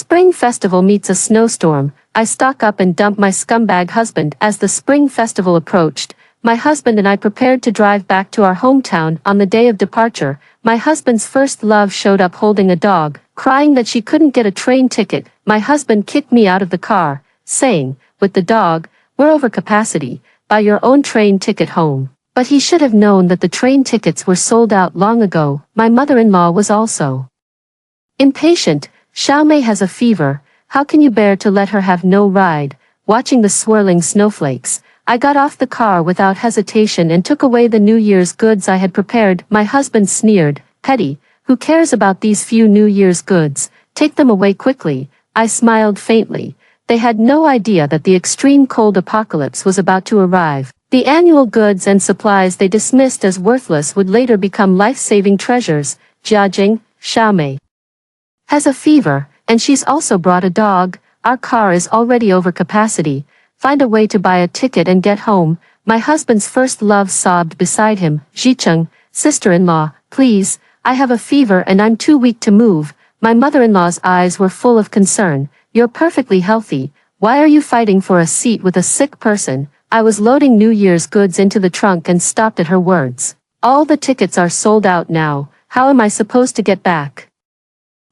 spring festival meets a snowstorm. I stock up and dump my scumbag husband. As the spring festival approached, my husband and I prepared to drive back to our hometown. On the day of departure, my husband's first love showed up holding a dog, crying that she couldn't get a train ticket. My husband kicked me out of the car, saying, "With the dog, we're over capacity. Buy your own train ticket home." But he should have known that the train tickets were sold out long ago. My mother-in-law was also impatient. "Xiaomei has a fever. How can you bear to let her have no ride?" Watching the swirling snowflakes, I got off the car without hesitation and took away the New Year's goods I had prepared. My husband sneered, "Petty, who cares about these few New Year's goods? Take them away quickly." I smiled faintly. They had no idea that the extreme cold apocalypse was about to arrive. The annual goods and supplies they dismissed as worthless would later become life-saving treasures. "Jiajing, Xiaomei has a fever, and she's also brought a dog. Our car is already over capacity. Find a way to buy a ticket and get home." My husband's first love sobbed beside him. "Jicheng, sister-in-law, please, I have a fever and I'm too weak to move." My mother-in-law's eyes were full of concern. "You're perfectly healthy. Why are you fighting for a seat with a sick person?" I was loading New Year's goods into the trunk and stopped at her words. "All the tickets are sold out now. How am I supposed to get back?"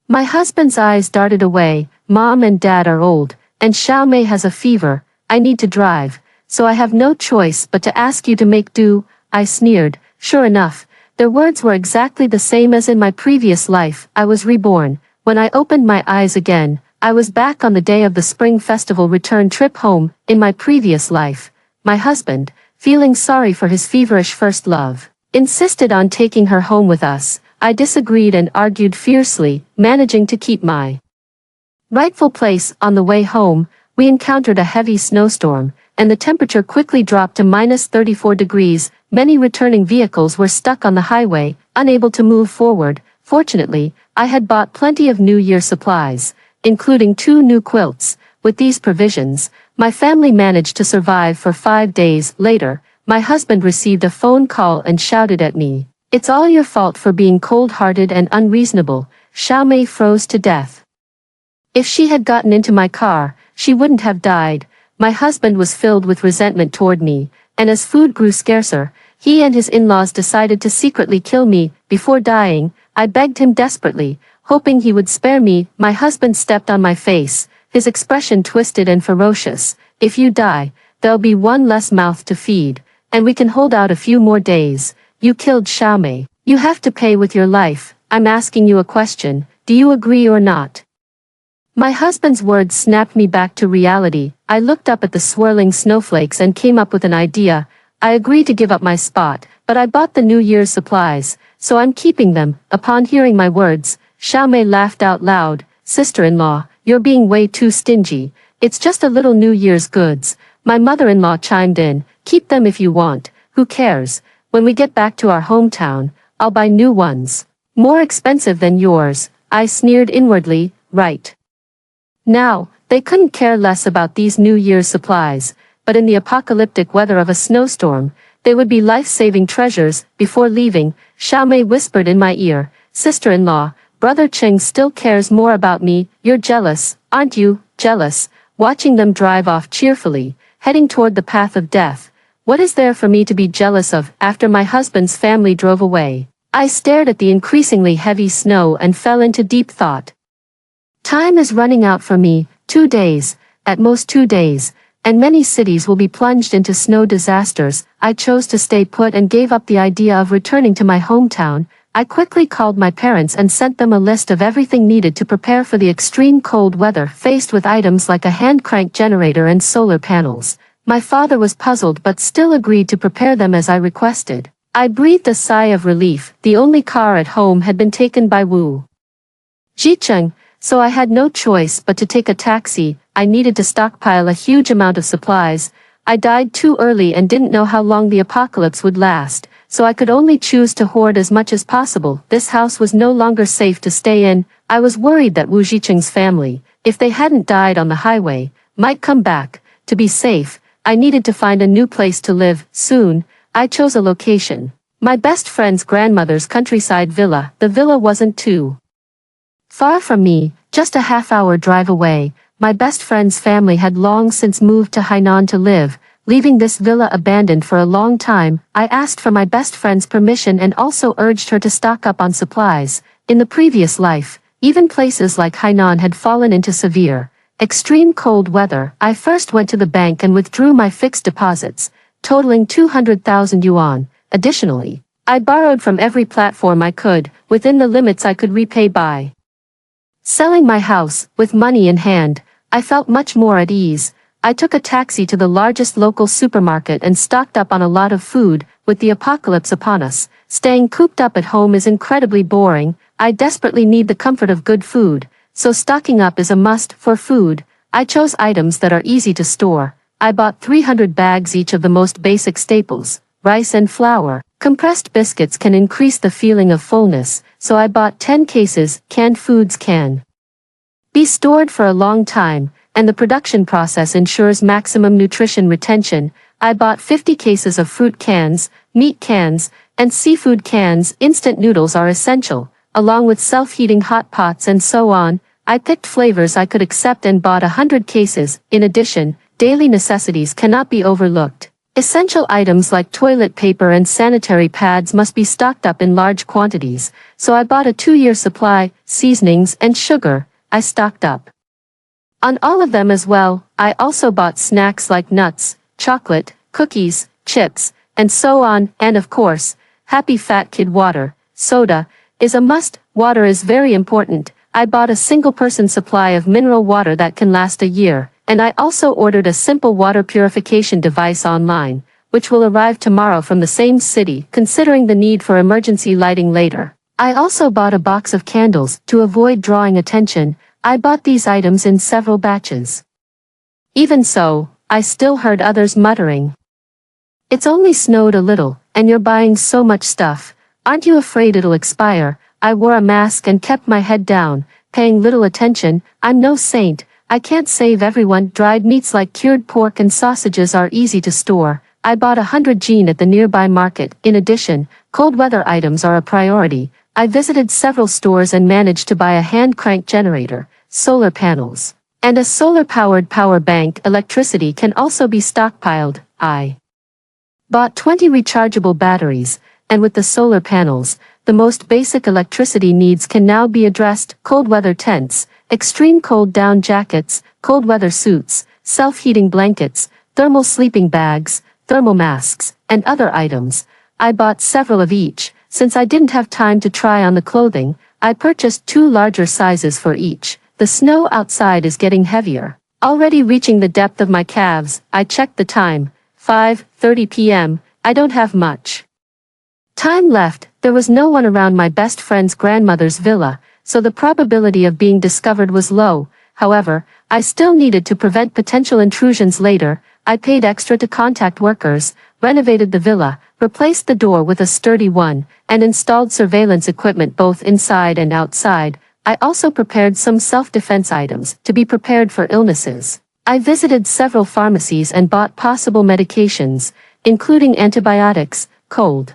My husband's eyes darted away. "Mom and Dad are old, and Xiaomei has a fever. I need to drive, so I have no choice but to ask you to make do." I sneered. Sure enough, their words were exactly the same as in my previous life. I was reborn. When I opened my eyes again, I was back on the day of the spring festival return trip home. In my previous life, my husband, feeling sorry for his feverish first love, insisted on taking her home with us. I disagreed and argued fiercely, managing to keep my rightful place. On the way home, we encountered a heavy snowstorm, and the temperature quickly dropped to -34 degrees. Many returning vehicles were stuck on the highway, unable to move forward. Fortunately, I had bought plenty of New Year supplies, including 2 new quilts. With these provisions, my family managed to survive for 5 days. Later, my husband received a phone call and shouted at me, "It's all your fault for being cold-hearted and unreasonable." Xiaomei froze to death. If she had gotten into my car, she wouldn't have died. My husband was filled with resentment toward me, and as food grew scarcer, he and his in-laws decided to secretly kill me. Before dying, I begged him desperately, hoping he would spare me. My husband stepped on my face, his expression twisted and ferocious. "If you die, there'll be one less mouth to feed, and we can hold out a few more days. You killed Xiaomei. You have to pay with your life. I'm asking you a question. Do you agree or not?" My husband's words snapped me back to reality. I looked up at the swirling snowflakes and came up with an idea. I agreed to give up my spot, but I bought the New Year's supplies, so I'm keeping them. Upon hearing my words, Xiaomei laughed out loud. "Sister-in-law, you're being way too stingy. It's just a little New Year's goods." My mother-in-law chimed in, "Keep them if you want. Who cares? When we get back to our hometown, I'll buy new ones. More expensive than yours." I sneered inwardly. Right now, they couldn't care less about these New Year's supplies, but in the apocalyptic weather of a snowstorm, they would be life-saving treasures. Before leaving, Xiaomei whispered in my ear, "Sister-in-law, Brother Cheng still cares more about me. You're jealous, aren't you?" Jealous, watching them drive off cheerfully, heading toward the path of death. What is there for me to be jealous of? After my husband's family drove away, I stared at the increasingly heavy snow and fell into deep thought. Time is running out for me. 2 days, at most 2 days, and many cities will be plunged into snow disasters. I chose to stay put and gave up the idea of returning to my hometown. I quickly called my parents and sent them a list of everything needed to prepare for the extreme cold weather. Faced with items like a hand-crank generator and solar panels, my father was puzzled but still agreed to prepare them as I requested. I breathed a sigh of relief. The only car at home had been taken by Wu Jicheng, so I had no choice but to take a taxi. I needed to stockpile a huge amount of supplies. I died too early and didn't know how long the apocalypse would last, so I could only choose to hoard as much as possible. This house was no longer safe to stay in. I was worried that Wu Jicheng's family, if they hadn't died on the highway, might come back. To be safe, I needed to find a new place to live. Soon, I chose a location. My best friend's grandmother's countryside villa. The villa wasn't too Far from me, just a half-hour drive away, my best friend's family had long since moved to Hainan to live, leaving this villa abandoned for a long time. I asked for my best friend's permission and also urged her to stock up on supplies. In the previous life, even places like Hainan had fallen into severe, extreme cold weather. I first went to the bank and withdrew my fixed deposits, totaling 200,000 yuan. Additionally, I borrowed from every platform I could, within the limits I could repay by selling my house. With money in hand, I felt much more at ease. I took a taxi to the largest local supermarket and stocked up on a lot of food. With the apocalypse upon us, staying cooped up at home is incredibly boring. I desperately need the comfort of good food, so stocking up is a must. For food, I chose items that are easy to store. I bought 300 bags each of the most basic staples, rice and flour. Compressed biscuits can increase the feeling of fullness, so I bought 10 cases. Canned foods can be stored for a long time, and the production process ensures maximum nutrition retention. I bought 50 cases of fruit cans, meat cans, and seafood cans. Instant noodles are essential, along with self-heating hot pots and so on. I picked flavors I could accept and bought 100 cases. In addition, daily necessities cannot be overlooked. Essential items like toilet paper and sanitary pads must be stocked up in large quantities, so I bought a 2-year supply. Seasonings and sugar, I stocked up on all of them as well. I also bought snacks like nuts, chocolate, cookies, chips, and so on. And of course, Happy Fat Kid water, soda, is a must. Water is very important. I bought a single-person supply of mineral water that can last a year, and I also ordered a simple water purification device online, which will arrive tomorrow from the same city, considering the need for emergency lighting later. I also bought a box of candles. To avoid drawing attention, I bought these items in several batches. Even so, I still heard others muttering, "It's only snowed a little, and you're buying so much stuff. Aren't you afraid it'll expire?" I wore a mask and kept my head down, paying little attention. I'm no saint. I can't save everyone. Dried meats like cured pork and sausages are easy to store. I bought 100 jean at the nearby market. In addition, cold weather items are a priority. I visited several stores and managed to buy a hand crank generator, solar panels, and a solar-powered power bank. Electricity can also be stockpiled. I bought 20 rechargeable batteries, and with the solar panels, the most basic electricity needs can now be addressed. Cold weather tents, extreme cold down jackets, cold weather suits, self-heating blankets, thermal sleeping bags, thermal masks, and other items. I bought several of each. Since I didn't have time to try on the clothing, I purchased 2 larger sizes for each. The snow outside is getting heavier, already reaching the depth of my calves. I checked the time, 5:30 p.m. I don't have much time left. There was no one around my best friend's grandmother's villa, so the probability of being discovered was low. However, I still needed to prevent potential intrusions later. I paid extra to contact workers, renovated the villa, replaced the door with a sturdy one, and installed surveillance equipment both inside and outside. I also prepared some self-defense items to be prepared for illnesses. I visited several pharmacies and bought possible medications, including antibiotics, cold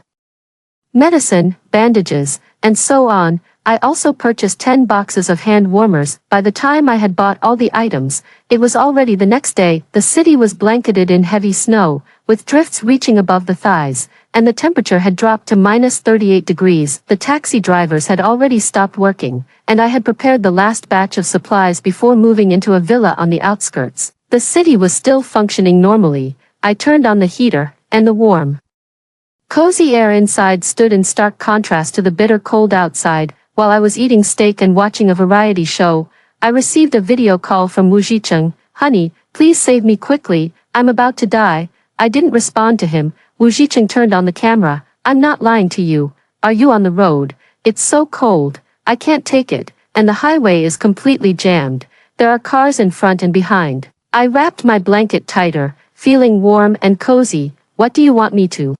medicine, bandages, and so on. I also purchased 10 boxes of hand warmers. By the time I had bought all the items, it was already the next day. The city was blanketed in heavy snow, with drifts reaching above the thighs, and the temperature had dropped to -38 degrees. The taxi drivers had already stopped working, and I had prepared the last batch of supplies before moving into a villa on the outskirts. The city was still functioning normally. I turned on the heater, and the warm, cozy air inside stood in stark contrast to the bitter cold outside. While I was eating steak and watching a variety show, I received a video call from Wu Zhicheng. "Honey, please save me quickly, I'm about to die." I didn't respond to him. Wu Zhicheng turned on the camera. "I'm not lying to you. Are you on the road? It's so cold, I can't take it, and the highway is completely jammed. There are cars in front and behind." I wrapped my blanket tighter, feeling warm and cozy. "What do you want me to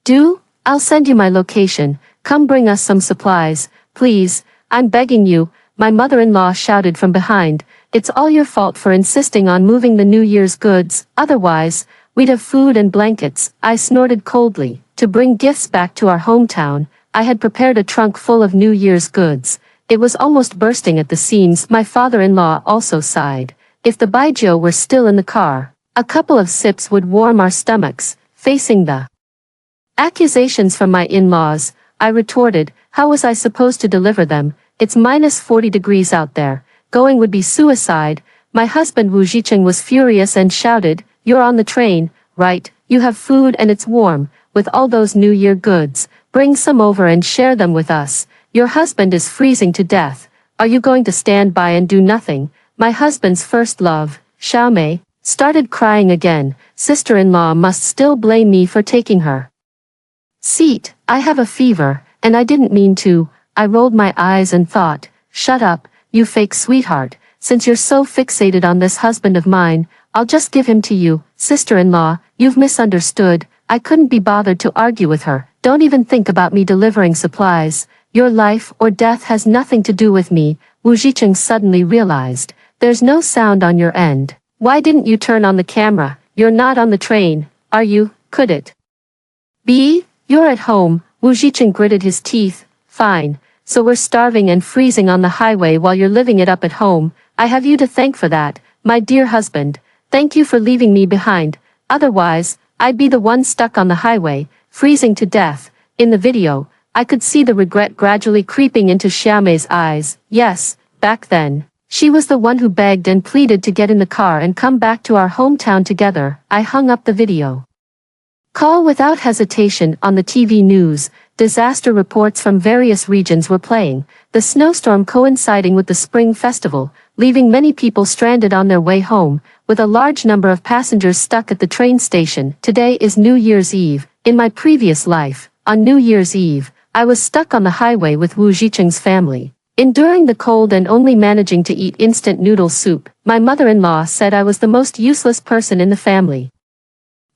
do?" "I'll send you my location. Come bring us some supplies. Please, I'm begging you," my mother-in-law shouted from behind. "It's all your fault for insisting on moving the New Year's goods. Otherwise, we'd have food and blankets." I snorted coldly. To bring gifts back to our hometown, I had prepared a trunk full of New Year's goods. It was almost bursting at the seams. My father-in-law also sighed. If the baijiu were still in the car, a couple of sips would warm our stomachs. Facing the accusations from my in-laws, I retorted, how was I supposed to deliver them? It's minus 40 degrees out there. Going would be suicide. My husband Wu Jicheng was furious and shouted, you're on the train, right? You have food and it's warm. With all those New Year goods, bring some over and share them with us. Your husband is freezing to death. Are you going to stand by and do nothing? My husband's first love, Xiaomei, started crying again. Sister-in-law must still blame me for taking her seat. I have a fever, and I didn't mean to. I rolled my eyes and thought, shut up, you fake sweetheart. Since you're so fixated on this husband of mine, I'll just give him to you. Sister-in-law, you've misunderstood. I couldn't be bothered to argue with her. Don't even think about me delivering supplies. Your life or death has nothing to do with me. Wu Jicheng suddenly realized, there's no sound on your end. Why didn't you turn on the camera? You're not on the train, are you? Could it be? You're at home. Wu Jicheng gritted his teeth. Fine. So we're starving and freezing on the highway while you're living it up at home. I have you to thank for that, my dear husband. Thank you for leaving me behind. Otherwise, I'd be the one stuck on the highway, freezing to death. In the video, I could see the regret gradually creeping into Xiaomei's eyes. Yes, back then, she was the one who begged and pleaded to get in the car and come back to our hometown together. I hung up the video call without hesitation. On the TV news, disaster reports from various regions were playing, the snowstorm coinciding with the Spring Festival, leaving many people stranded on their way home, with a large number of passengers stuck at the train station. Today is New Year's Eve. In my previous life, on New Year's Eve, I was stuck on the highway with Wu Jicheng's family, enduring the cold and only managing to eat instant noodle soup. My mother-in-law said I was the most useless person in the family,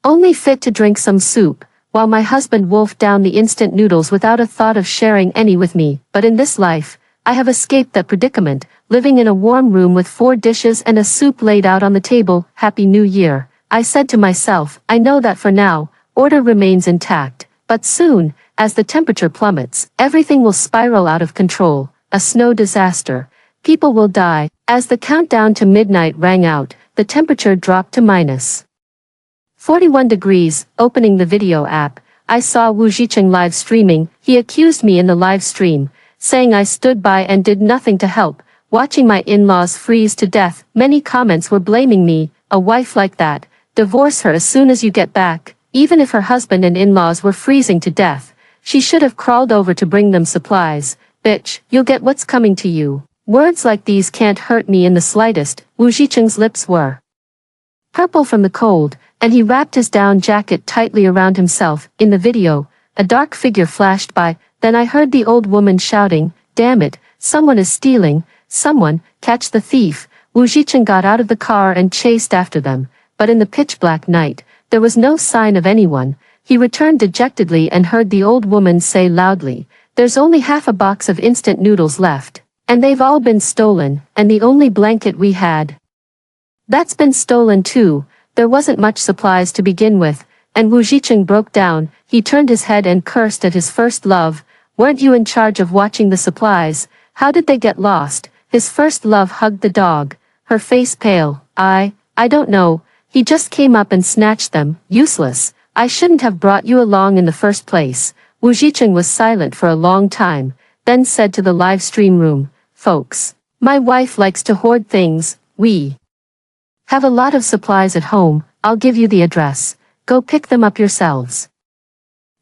only fit to drink some soup, while my husband wolfed down the instant noodles without a thought of sharing any with me. But in this life, I have escaped that predicament, living in a warm room with 4 dishes and a soup laid out on the table. Happy New Year, I said to myself. I know that for now, order remains intact, but soon, as the temperature plummets, everything will spiral out of control. A snow disaster. People will die. As the countdown to midnight rang out, the temperature dropped to minus 41 degrees. Opening the video app, I saw Wu Jicheng live streaming. He accused me in the live stream, saying I stood by and did nothing to help, watching my in-laws freeze to death. Many comments were blaming me. A wife like that, divorce her as soon as you get back. Even if her husband and in-laws were freezing to death, she should have crawled over to bring them supplies. Bitch, you'll get what's coming to you. Words like these can't hurt me in the slightest. Wu Jicheng's lips were purple from the cold, and he wrapped his down jacket tightly around himself. In the video, a dark figure flashed by, then I heard the old woman shouting, damn it, someone is stealing, someone, catch the thief. Wu Jicheng got out of the car and chased after them, but in the pitch-black night, there was no sign of anyone. He returned dejectedly and heard the old woman say loudly, there's only half a box of instant noodles left, and they've all been stolen, and the only blanket we had, that's been stolen too. There wasn't much supplies to begin with, and Wu Jicheng broke down. He turned his head and cursed at his first love. Weren't you in charge of watching the supplies? How did they get lost? His first love hugged the dog, her face pale. I don't know. He just came up and snatched them. Useless. I shouldn't have brought you along in the first place. Wu Jicheng was silent for a long time, then said to the live stream room, folks, my wife likes to hoard things. We have a lot of supplies at home. I'll give you the address. Go pick them up yourselves.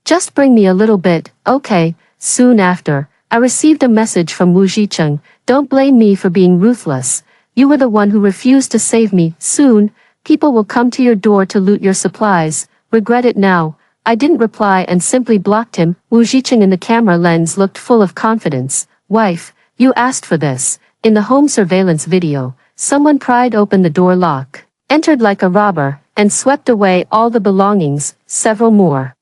Just bring me a little bit, okay? Soon after, I received a message from Wu Jicheng. Don't blame me for being ruthless. You were the one who refused to save me. Soon, people will come to your door to loot your supplies. Regret it now. I didn't reply and simply blocked him. Wu Jicheng in the camera lens looked full of confidence. Wife, you asked for this. In the home surveillance video, someone pried open the door lock, entered like a robber, and swept away all the belongings. Several more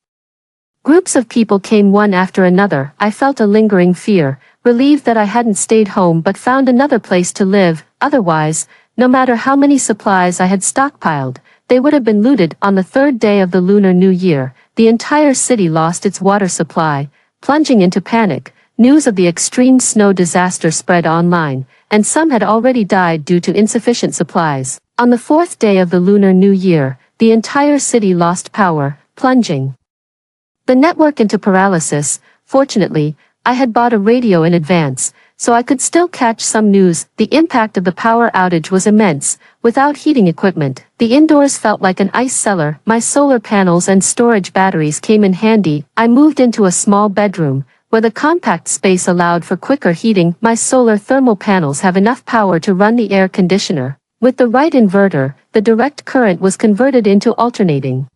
groups of people came one after another. I felt a lingering fear, relieved that I hadn't stayed home but found another place to live. Otherwise, no matter how many supplies I had stockpiled, they would have been looted. On the 3rd day of the Lunar New Year, the entire city lost its water supply. Plunging into panic, news of the extreme snow disaster spread online, and some had already died due to insufficient supplies. On the fourth day of the Lunar New Year, the entire city lost power, plunging the network into paralysis. Fortunately, I had bought a radio in advance, so I could still catch some news. The impact of the power outage was immense. Without heating equipment, the indoors felt like an ice cellar. My solar panels and storage batteries came in handy. I moved into a small bedroom, where the compact space allowed for quicker heating. My solar thermal panels have enough power to run the air conditioner. With the right inverter, the direct current was converted into alternating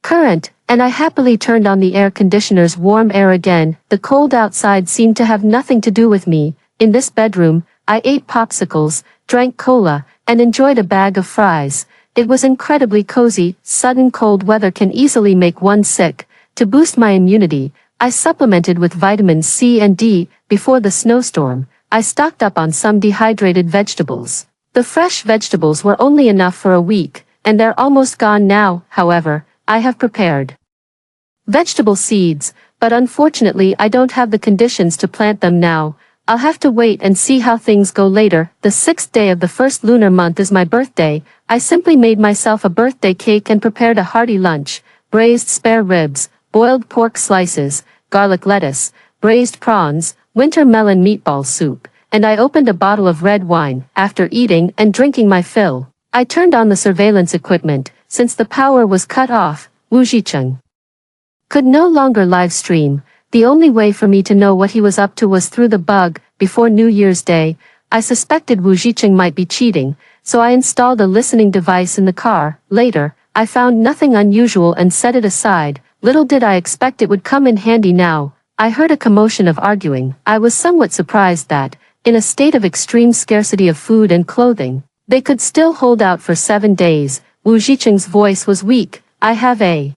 current, and I happily turned on the air conditioner's warm air again. The cold outside seemed to have nothing to do with me. In this bedroom, I ate popsicles, drank cola, and enjoyed a bag of fries. It was incredibly cozy. Sudden cold weather can easily make one sick. To boost my immunity, I supplemented with vitamins C and D. Before the snowstorm, I stocked up on some dehydrated vegetables. The fresh vegetables were only enough for a week, and they're almost gone now. However, I have prepared vegetable seeds, but unfortunately I don't have the conditions to plant them now. I'll have to wait and see how things go later. The 6th day of the first lunar month is my birthday. I simply made myself a birthday cake and prepared a hearty lunch: braised spare ribs, boiled pork slices, garlic lettuce, braised prawns, winter melon meatball soup, and I opened a bottle of red wine. After eating and drinking my fill, I turned on the surveillance equipment. Since the power was cut off, Wu Zhicheng could no longer live stream. The only way for me to know what he was up to was through the bug. Before New Year's Day, I suspected Wu Zhicheng might be cheating, so I installed a listening device in the car. Later, I found nothing unusual and set it aside. Little did I expect it would come in handy now. I heard a commotion of arguing. I was somewhat surprised that, in a state of extreme scarcity of food and clothing, they could still hold out for 7 days. Wu Zhicheng's voice was weak. I have a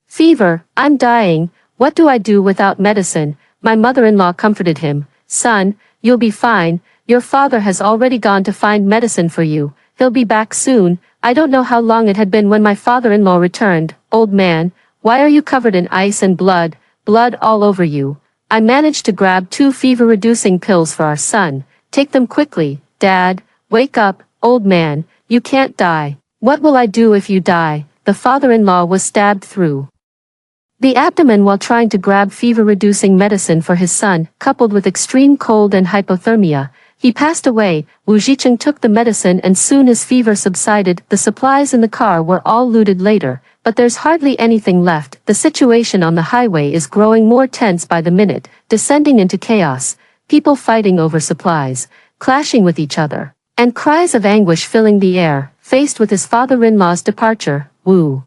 fever. I'm dying. What do I do without medicine? My mother-in-law comforted him. Son, you'll be fine. Your father has already gone to find medicine for you. He'll be back soon. I don't know how long it had been when my father-in-law returned. Old man, why are you covered in ice and blood? Blood all over you. I managed to grab 2 fever-reducing pills for our son. Take them quickly. Dad, wake up. Old man, you can't die. What will I do if you die? The father-in-law was stabbed through the abdomen while trying to grab fever-reducing medicine for his son. Coupled with extreme cold and hypothermia, he passed away. Wu Zhicheng took the medicine and soon his fever subsided. The supplies in the car were all looted later, but there's hardly anything left. The situation on the highway is growing more tense by the minute, descending into chaos. People fighting over supplies, clashing with each other, and cries of anguish filling the air. Faced with his father-in-law's departure, Wu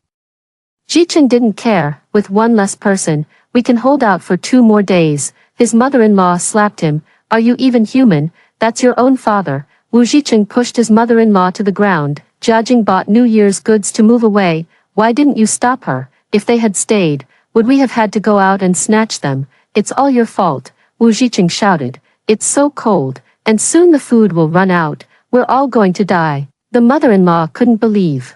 Zhicheng didn't care. With one less person, we can hold out for 2 more days. His mother-in-law slapped him. Are you even human? That's your own father. Wu Zhicheng pushed his mother-in-law to the ground. Jiajing bought New Year's goods to move away. Why didn't you stop her? If they had stayed, would we have had to go out and snatch them? It's all your fault, Wu Zhicheng shouted. It's so cold, and soon the food will run out. We're all going to die. The mother-in-law couldn't believe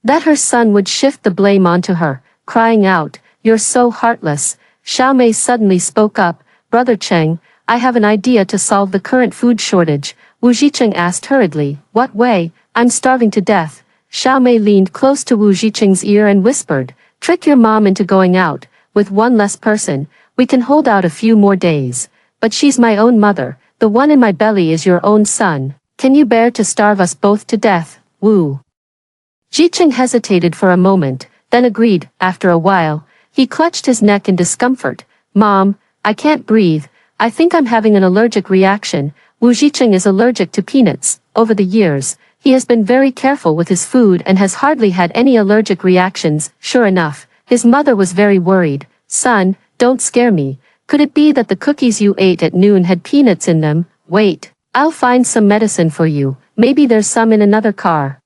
that her son would shift the blame onto her, crying out, "You're so heartless." Xiao Mei suddenly spoke up. Brother Cheng, I have an idea to solve the current food shortage. Wu Zhicheng asked hurriedly. What way? I'm starving to death. Xiao Mei leaned close to Wu Zhicheng's ear and whispered, trick your mom into going out. With one less person, we can hold out a few more days. But she's my own mother. The one in my belly is your own son. Can you bear to starve us both to death? Wu Zhicheng hesitated for a moment, then agreed. After a while, he clutched his neck in discomfort. Mom, I can't breathe. I think I'm having an allergic reaction. Wu Zhicheng is allergic to peanuts. Over the years, he has been very careful with his food and has hardly had any allergic reactions. Sure enough, his mother was very worried. Son, don't scare me. Could it be that the cookies you ate at noon had peanuts in them? Wait, I'll find some medicine for you. Maybe there's some in another car.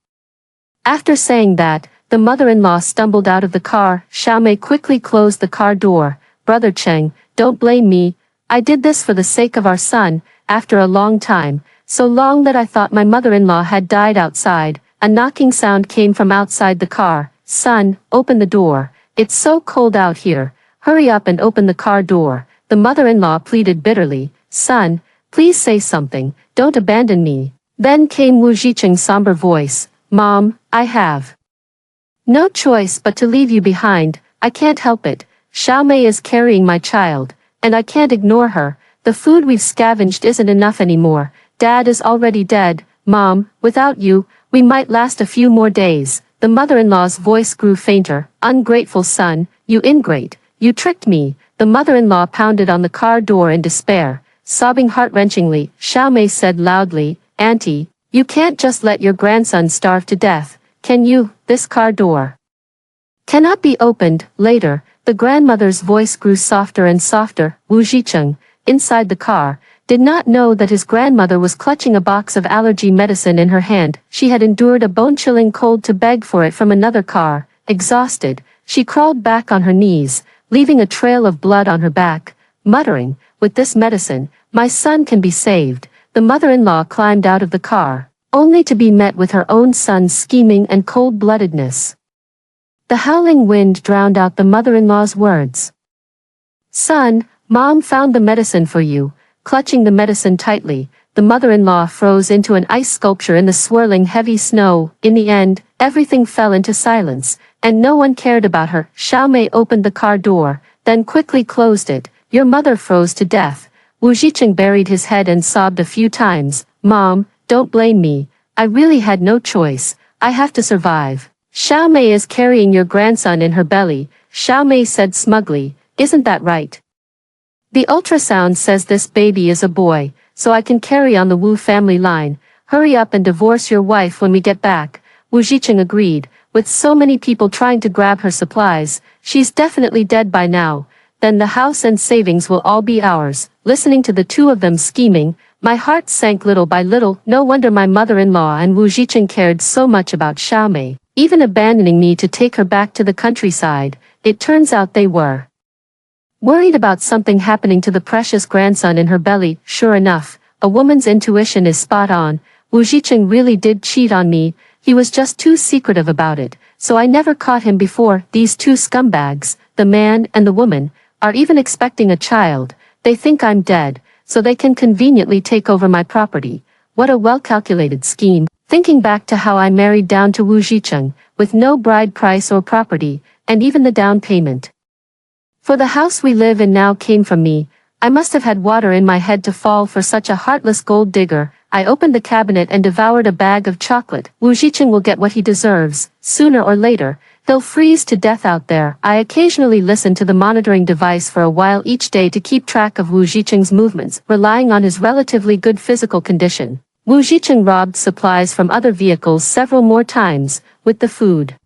After saying that, the mother-in-law stumbled out of the car. Xiao Mei quickly closed the car door. Brother Cheng, don't blame me. I did this for the sake of our son. After a long time, so long that I thought my mother-in-law had died outside, a knocking sound came from outside the car. Son, open the door. It's so cold out here. Hurry up and open the car door. the mother-in-law pleaded bitterly. Son, please say something, don't abandon me. Then came Wu Zhicheng's somber voice. Mom, I have no choice but to leave you behind. I can't help it. Xiao Mei is carrying my child, and I can't ignore her. The food we've scavenged isn't enough anymore. Dad is already dead. Mom, without you, we might last a few more days. The mother-in-law's voice grew fainter. Ungrateful son, you ingrate, you tricked me. The mother-in-law pounded on the car door in despair. Sobbing heart-wrenchingly, Xiao Mei said loudly, Auntie, you can't just let your grandson starve to death, can you? This car door cannot be opened. Later, the grandmother's voice grew softer and softer. Wu Zhicheng, inside the car, did not know that his grandmother was clutching a box of allergy medicine in her hand. She had endured a bone-chilling cold to beg for it from another car. Exhausted, she crawled back on her knees, leaving a trail of blood on her back, muttering, with this medicine, my son can be saved. The mother-in-law climbed out of the car, only to be met with her own son's scheming and cold-bloodedness. The howling wind drowned out the mother-in-law's words. Son, Mom found the medicine for you. Clutching the medicine tightly, the mother-in-law froze into an ice sculpture in the swirling heavy snow. In the end, everything fell into silence, and no one cared about her. Xiao Mei opened the car door, then quickly closed it. Your mother froze to death. Wu Zhicheng buried his head and sobbed a few times. Mom, don't blame me. I really had no choice. I have to survive. Xiao Mei is carrying your grandson in her belly, Xiao Mei said smugly. Isn't that right? The ultrasound says this baby is a boy, so I can carry on the Wu family line. Hurry up and divorce your wife when we get back. Wu Zhicheng agreed. With so many people trying to grab her supplies, she's definitely dead by now. Then the house and savings will all be ours. Listening to the two of them scheming, my heart sank little by little. No wonder my mother-in-law and Wu Zhicheng cared so much about Xiao Mei, even abandoning me to take her back to the countryside. It turns out they were worried about something happening to the precious grandson in her belly. Sure enough, a woman's intuition is spot on. Wu Zhicheng really did cheat on me. He was just too secretive about it, so I never caught him before. These two scumbags, the man and the woman, are even expecting a child. They think I'm dead, so they can conveniently take over my property. What a well-calculated scheme. Thinking back to how I married down to Wu Zhicheng, with no bride price or property, and even the down payment for the house we live in now came from me. I must have had water in my head to fall for such a heartless gold digger. I opened the cabinet and devoured a bag of chocolate. Wu Zhicheng will get what he deserves. Sooner or later, he'll freeze to death out there. I occasionally listened to the monitoring device for a while each day to keep track of Wu Zhicheng's movements, relying on his relatively good physical condition. Wu Zhicheng robbed supplies from other vehicles several more times, with the food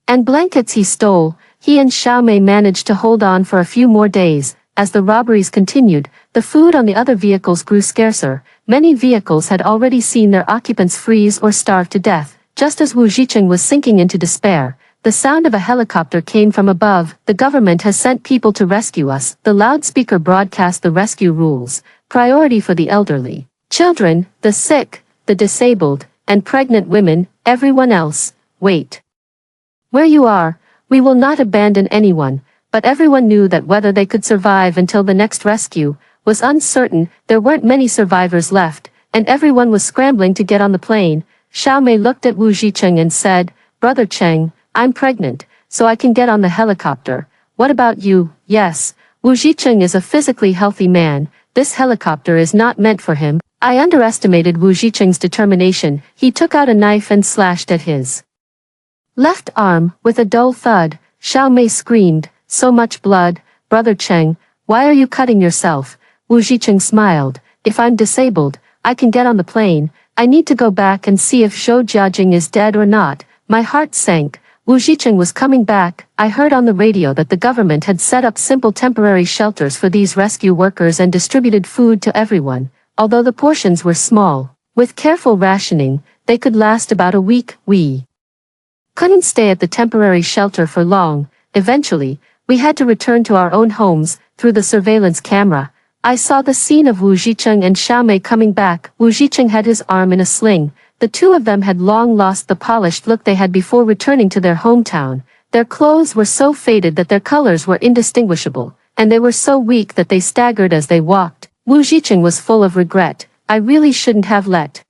and blankets he stole. He and Xiao Mei managed to hold on for a few more days. As the robberies continued, the food on the other vehicles grew scarcer. Many vehicles had already seen their occupants freeze or starve to death. Just as Wu Zhicheng was sinking into despair, the sound of a helicopter came from above. The government has sent people to rescue us. The loudspeaker broadcast the rescue rules. Priority for the elderly, children, the sick, the disabled, and pregnant women. Everyone else, wait where you are. We will not abandon anyone. But everyone knew that whether they could survive until the next rescue was uncertain. There weren't many survivors left, and everyone was scrambling to get on the plane. Xiao Mei looked at Wu Zhicheng and said, Brother Cheng, I'm pregnant, so I can get on the helicopter. What about you? Yes. Wu Zhicheng is a physically healthy man. This helicopter is not meant for him. I underestimated Wu Zhicheng's determination. He took out a knife and slashed at his left arm. With a dull thud, Xiao Mei screamed, so much blood. Brother Cheng, why are you cutting yourself? Wu Zhicheng smiled. If I'm disabled, I can get on the plane. I need to go back and see if Zhou Jiajing is dead or not. My heart sank. Wu Zhicheng was coming back. I heard on the radio that the government had set up simple temporary shelters for these rescue workers and distributed food to everyone. Although the portions were small, with careful rationing, they could last about a week. We couldn't stay at the temporary shelter for long. Eventually, we had to return to our own homes. Through the surveillance camera, I saw the scene of Wu Zhicheng and Xiao Mei coming back. Wu Zhicheng had his arm in a sling. The two of them had long lost the polished look they had before returning to their hometown. Their clothes were so faded that their colors were indistinguishable. and they were so weak that they staggered as they walked. Wu Zhiqing was full of regret. I really shouldn't have let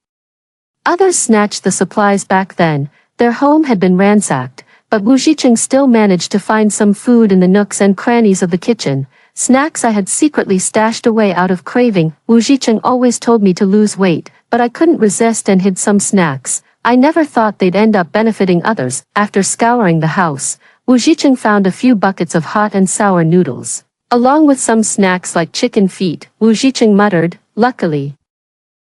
others snatch the supplies back then. Their home had been ransacked, but Wu Zhiqing still managed to find some food in the nooks and crannies of the kitchen. Snacks I had secretly stashed away out of craving. Wu Zhiqing always told me to lose weight, but I couldn't resist and hid some snacks. I never thought they'd end up benefiting others. After scouring the house, Wu Zhiqing found a few buckets of hot and sour noodles, along with some snacks like chicken feet. Wu Zhiqing muttered, "Luckily,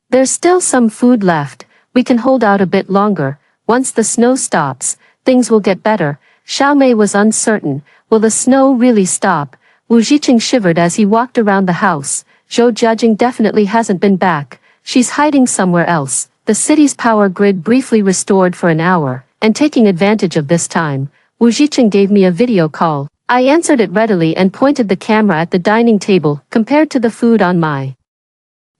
there's still some food left. We can hold out a bit longer. Once the snow stops, things will get better." Xiao Mei was uncertain. Will the snow really stop? Wu Zhiqing shivered as he walked around the house. Zhou Jiajing definitely hasn't been back. She's hiding somewhere else. The city's power grid briefly restored for an hour, and taking advantage of this time, Wu Zhiqing gave me a video call. I answered it readily and pointed the camera at the dining table. Compared to the food on my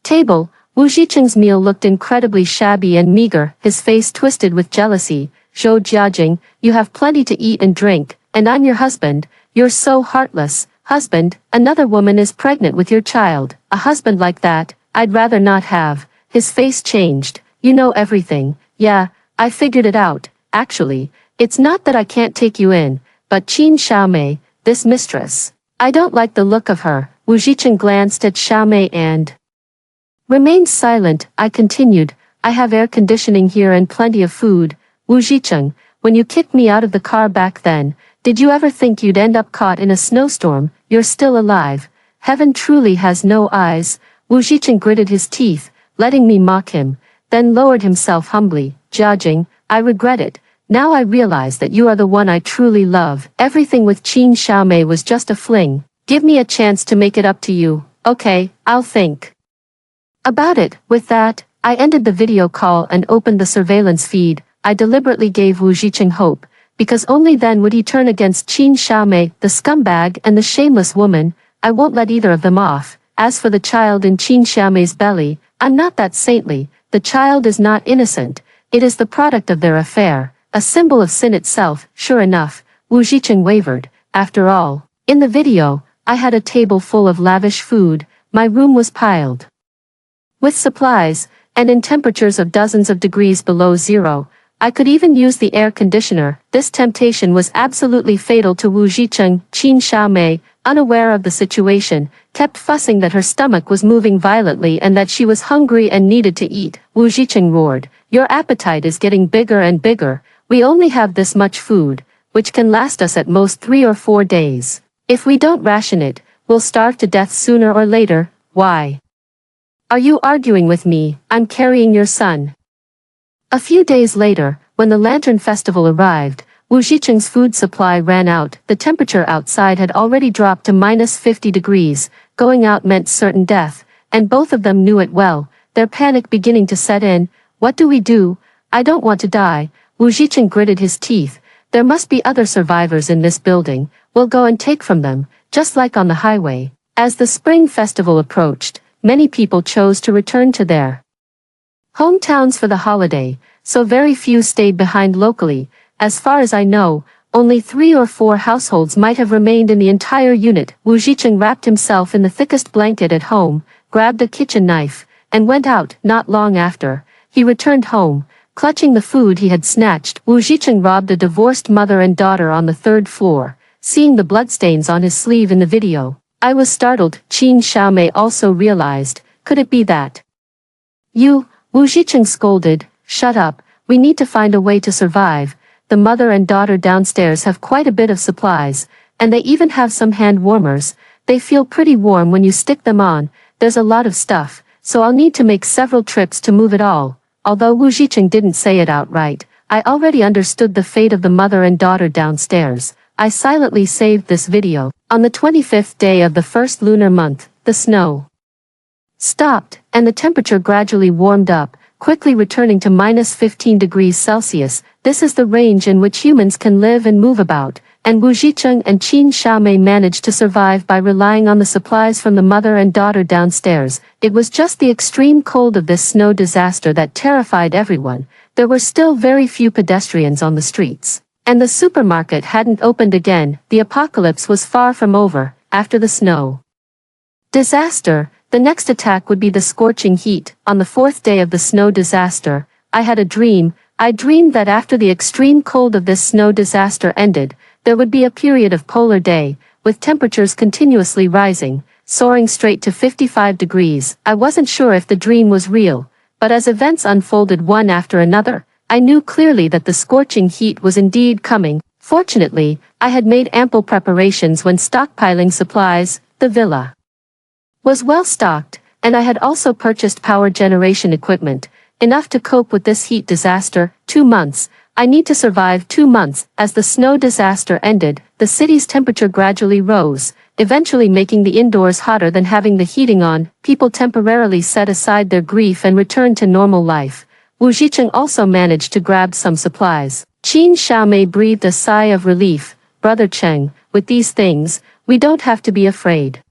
table, Wu Zhiqing's meal looked incredibly shabby and meager, his face twisted with jealousy. "Zhou Jiajing, you have plenty to eat and drink, and I'm your husband. You're so heartless." "Husband, another woman is pregnant with your child. A husband like that, I'd rather not have." His face changed. "You know everything." "Yeah, I figured it out. Actually, it's not that I can't take you in, but Qin Xiaomei, this mistress, I don't like the look of her." Wu Zhiqing glanced at Xiaomei and remained silent. I continued, "I have air conditioning here and plenty of food." "Wu Zhiqing, when you kicked me out of the car back then, did you ever think you'd end up caught in a snowstorm? You're still alive. Heaven truly has no eyes." Wu Zhiqing gritted his teeth, letting me mock him, then lowered himself humbly. "Jiajing, I regret it. Now I realize that you are the one I truly love. Everything with Qin Xiaomei was just a fling. Give me a chance to make it up to you." "Okay, I'll think about it." With that, I ended the video call and opened the surveillance feed. I deliberately gave Wu Zhiqing hope, because only then would he turn against Qin Xiaomei, the scumbag and the shameless woman. I won't let either of them off. As for the child in Qin Xiaomei's belly, I'm not that saintly. The child is not innocent. It is the product of their affair, a symbol of sin itself. Sure enough, Wu Zhiqing wavered. After all, in the video, I had a table full of lavish food. My room was piled with supplies, and in temperatures of dozens of degrees below zero. I could even use the air conditioner. This temptation was absolutely fatal to Wu Zhiqing. Qin Xiaomei, unaware of the situation, kept fussing that her stomach was moving violently and that she was hungry and needed to eat. Wu Zhiqing roared, "Your appetite is getting bigger and bigger. We only have this much food, which can last us at most 3 or 4 days. If we don't ration it, we'll starve to death sooner or later. Why are you arguing with me? I'm carrying your son." A few days later, when the Lantern Festival arrived, Wu Zhiqing's food supply ran out. The temperature outside had already dropped to -50 degrees. Going out meant certain death, and both of them knew it well, their panic beginning to set in. "What do we do? I don't want to die." Wu Zhiqing gritted his teeth. "There must be other survivors in this building. We'll go and take from them, just like on the highway." As the Spring Festival approached, many people chose to return to their hometowns for the holiday, so very few stayed behind locally. As far as I know, only 3 or 4 households might have remained in the entire unit. Wu Zhiqing wrapped himself in the thickest blanket at home, grabbed a kitchen knife, and went out. Not long after, he returned home, clutching the food he had snatched. Wu Zhiqing robbed a divorced mother and daughter on the 3rd floor. Seeing the bloodstains on his sleeve in the video, I was startled. Qin Xiaomei also realized, could it be that you? Wu Zhiqing scolded, "Shut up, we need to find a way to survive. The mother and daughter downstairs have quite a bit of supplies, and they even have some hand warmers. They feel pretty warm when you stick them on. There's a lot of stuff, so I'll need to make several trips to move it all." Although Wu Zhiqing didn't say it outright, I already understood the fate of the mother and daughter downstairs. I silently saved this video. On the 25th day of the first lunar month, the snow stopped, and the temperature gradually warmed up, quickly returning to -15 degrees Celsius. This is the range in which humans can live and move about, and Wu Zhiqing and Qin Xiaomei managed to survive by relying on the supplies from the mother and daughter downstairs. It was just the extreme cold of this snow disaster that terrified everyone. There were still very few pedestrians on the streets, and the supermarket hadn't opened again. The apocalypse was far from over. after the snow disaster. The next attack would be the scorching heat. On the fourth day of the snow disaster, I had a dream. I dreamed that after the extreme cold of this snow disaster ended, there would be a period of polar day, with temperatures continuously rising, soaring straight to 55 degrees. I wasn't sure if the dream was real, but as events unfolded one after another, I knew clearly that the scorching heat was indeed coming. Fortunately, I had made ample preparations when stockpiling supplies. The villa was well stocked, and I had also purchased power generation equipment, enough to cope with this heat disaster. 2 months. I need to survive 2 months. As the snow disaster ended, the city's temperature gradually rose, eventually making the indoors hotter than having the heating on. People temporarily set aside their grief and returned to normal life. Wu Zhicheng also managed to grab some supplies. Qin Xiaomei breathed a sigh of relief. Brother Cheng, with these things, we don't have to be afraid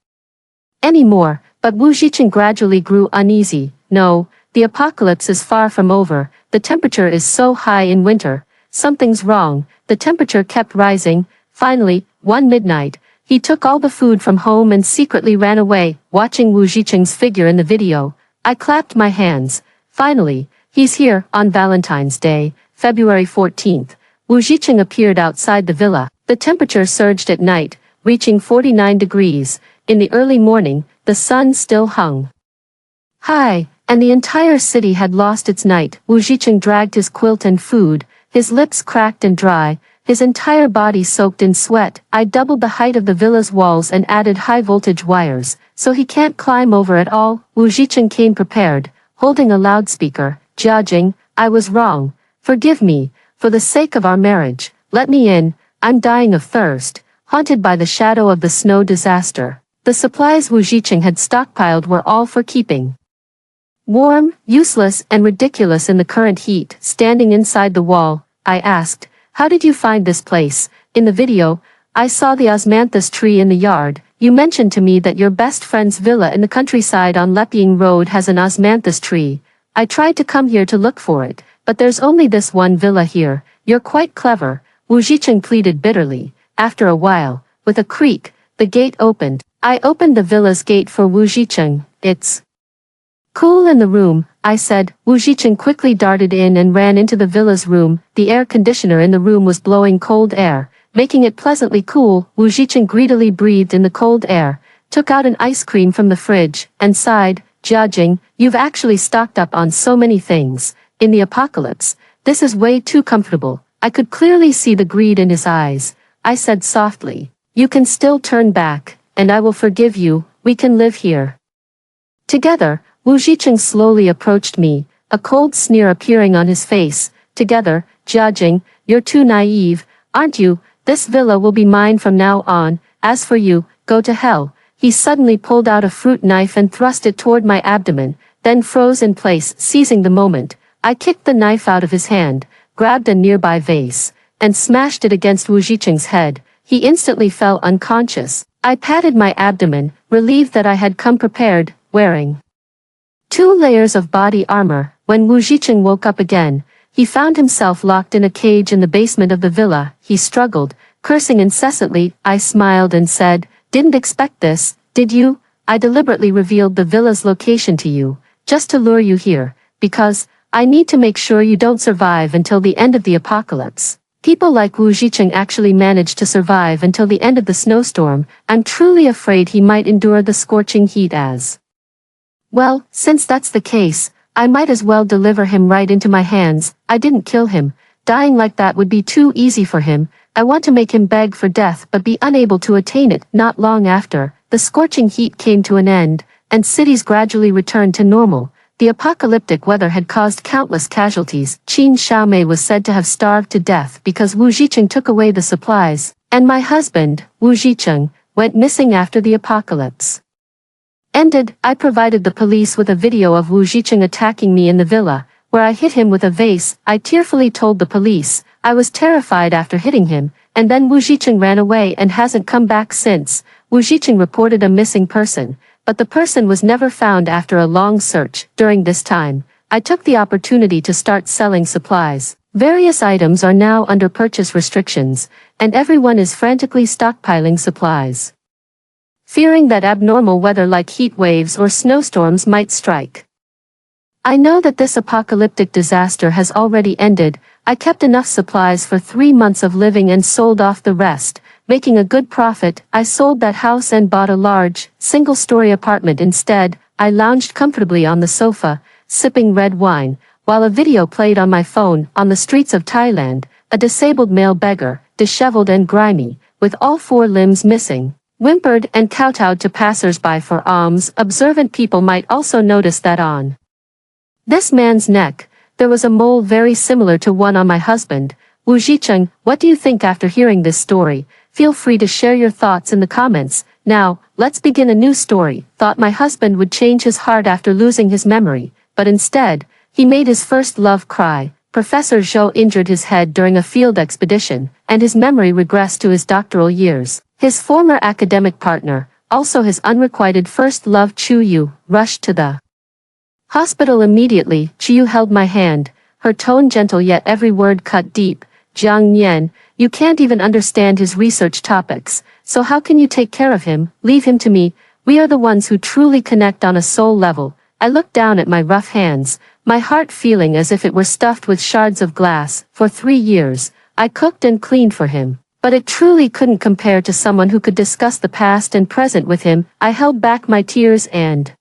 anymore. But Wu Zhicheng gradually grew uneasy. No, the apocalypse is far from over. The temperature is so high in winter. Something's wrong. The temperature kept rising. Finally, one midnight, he took all the food from home and secretly ran away. Watching Wu Zhicheng's figure in the video, I clapped my hands. Finally, he's here. On Valentine's Day, February 14th, Wu Zhicheng appeared outside the villa. The temperature surged at night, reaching 49 degrees. In the early morning, the sun still hung high, and the entire city had lost its night. Wu Zhicheng dragged his quilt and food, his lips cracked and dry, his entire body soaked in sweat. I doubled the height of the villa's walls and added high-voltage wires, so he can't climb over at all. Wu Zhicheng came prepared, holding a loudspeaker. Jiajing, I was wrong. Forgive me, for the sake of our marriage. Let me in, I'm dying of thirst, haunted by the shadow of the snow disaster. The supplies Wu Zhicheng had stockpiled were all for keeping warm, useless, and ridiculous in the current heat. Standing inside the wall, I asked, how did you find this place? In the video, I saw the osmanthus tree in the yard. You mentioned to me that your best friend's villa in the countryside on Lepying Road has an osmanthus tree. I tried to come here to look for it, but there's only this one villa here. You're quite clever, Wu Zhicheng pleaded bitterly. After a while, with a creak, the gate opened. I opened the villa's gate for Wu Zhicheng. It's cool in the room, I said. Wu Zhicheng quickly darted in and ran into the villa's room. The air conditioner in the room was blowing cold air, making it pleasantly cool. Wu Zhicheng greedily breathed in the cold air, took out an ice cream from the fridge, and sighed. Jiajing, you've actually stocked up on so many things. In the apocalypse, this is way too comfortable. I could clearly see the greed in his eyes. I said softly, you can still turn back, and I will forgive you. We can live here together. Wu Zhicheng slowly approached me, a cold sneer appearing on his face. Together, Jiajing, you're too naive, aren't you? This villa will be mine from now on. As for you, go to hell. He suddenly pulled out a fruit knife and thrust it toward my abdomen, then froze in place. Seizing the moment, I kicked the knife out of his hand, grabbed a nearby vase, and smashed it against Wu Zhicheng's head. He instantly fell unconscious. I patted my abdomen, relieved that I had come prepared, wearing 2 layers of body armor. When Wu Zhicheng woke up again, he found himself locked in a cage in the basement of the villa. He struggled, cursing incessantly. I smiled and said, didn't expect this, did you? I deliberately revealed the villa's location to you, just to lure you here, because I need to make sure you don't survive until the end of the apocalypse. People like Wu Zhicheng actually managed to survive until the end of the snowstorm. I'm truly afraid he might endure the scorching heat as well. Since that's the case, I might as well deliver him right into my hands. I didn't kill him. Dying like that would be too easy for him. I want to make him beg for death but be unable to attain it. Not long after, the scorching heat came to an end, and cities gradually returned to normal. The apocalyptic weather had caused countless casualties. Qin Xiaomei was said to have starved to death because Wu Zhicheng took away the supplies, and my husband, Wu Zhicheng, went missing after the apocalypse ended. I provided the police with a video of Wu Zhicheng attacking me in the villa, where I hit him with a vase. I tearfully told the police I was terrified after hitting him, and then Wu Zhicheng ran away and hasn't come back since. Wu Zhicheng reported a missing person, but the person was never found after a long search. During this time, I took the opportunity to start selling supplies. Various items are now under purchase restrictions, and everyone is frantically stockpiling supplies. fearing that abnormal weather like heat waves or snowstorms might strike. I know that this apocalyptic disaster has already ended. I kept enough supplies for 3 months of living and sold off the rest, making a good profit. I sold that house and bought a large, single-story apartment instead. I lounged comfortably on the sofa, sipping red wine, while a video played on my phone. On the streets of Thailand, a disabled male beggar, disheveled and grimy, with all 4 limbs missing, whimpered and kowtowed to passers-by for alms. Observant people might also notice that on this man's neck, there was a mole very similar to one on my husband. Wu Zhicheng, what do you think after hearing this story? Feel free to share your thoughts in the comments. Now, let's begin a new story. Thought my husband would change his heart after losing his memory, but instead, he made his first love cry. Professor Zhou injured his head during a field expedition, and his memory regressed to his doctoral years. His former academic partner, also his unrequited first love Chu Yu, rushed to the hospital immediately. Chu Yu held my hand, her tone gentle yet every word cut deep. Jiang Nian, you can't even understand his research topics, so how can you take care of him? Leave him to me. We are the ones who truly connect on a soul level. I looked down at my rough hands, my heart feeling as if it were stuffed with shards of glass. For 3 years, I cooked and cleaned for him, but it truly couldn't compare to someone who could discuss the past and present with him. I held back my tears and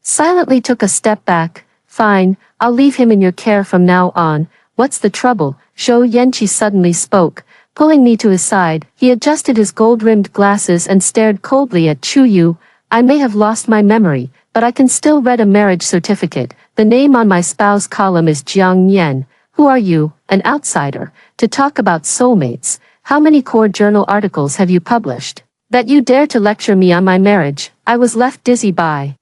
silently took a step back. Fine, I'll leave him in your care from now on. What's the trouble? Zhou Yanqi suddenly spoke, pulling me to his side. He adjusted his gold-rimmed glasses and stared coldly at Chu Yu. I may have lost my memory, but I can still read a marriage certificate. The name on my spouse column is Jiang Nian. Who are you, an outsider, to talk about soulmates? How many core journal articles have you published, that you dare to lecture me on my marriage? I was left dizzy by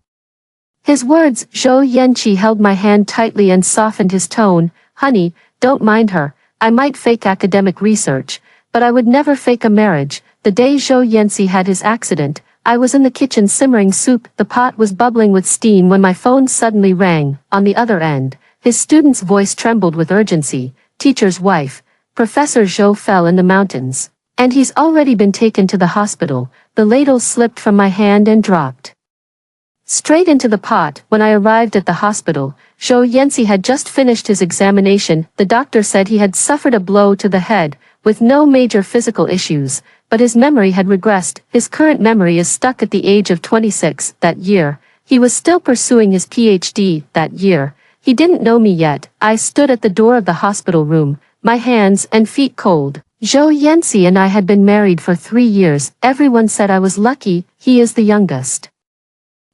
his words. Zhou Yanqi held my hand tightly and softened his tone. Honey, don't mind her. I might fake academic research, but I would never fake a marriage. The day Zhou Yanqi had his accident, I was in the kitchen simmering soup. The pot was bubbling with steam when my phone suddenly rang. On the other end, his student's voice trembled with urgency. Teacher's wife, Professor Zhou, fell in the mountains, and he's already been taken to the hospital. The ladle slipped from my hand and dropped straight into the pot. When I arrived at the hospital, Zhou Yanqi had just finished his examination. The doctor said he had suffered a blow to the head, with no major physical issues, but his memory had regressed. His current memory is stuck at the age of 26. That year, he was still pursuing his PhD. That year, he didn't know me yet. I stood at the door of the hospital room, my hands and feet cold. Zhou Yanqi and I had been married for 3 years. Everyone said I was lucky. He is the youngest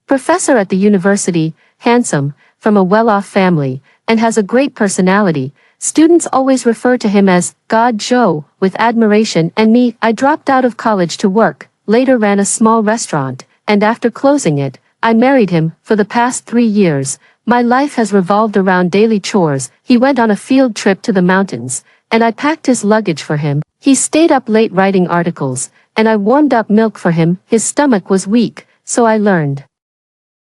professor at the university, handsome, from a well-off family, and has a great personality. Students always refer to him as God Zhou, with admiration. And me, I dropped out of college to work, later ran a small restaurant, and after closing it, I married him. For the past 3 years, my life has revolved around daily chores. He went on a field trip to the mountains, and I packed his luggage for him. He stayed up late writing articles, and I warmed up milk for him. His stomach was weak, so I learned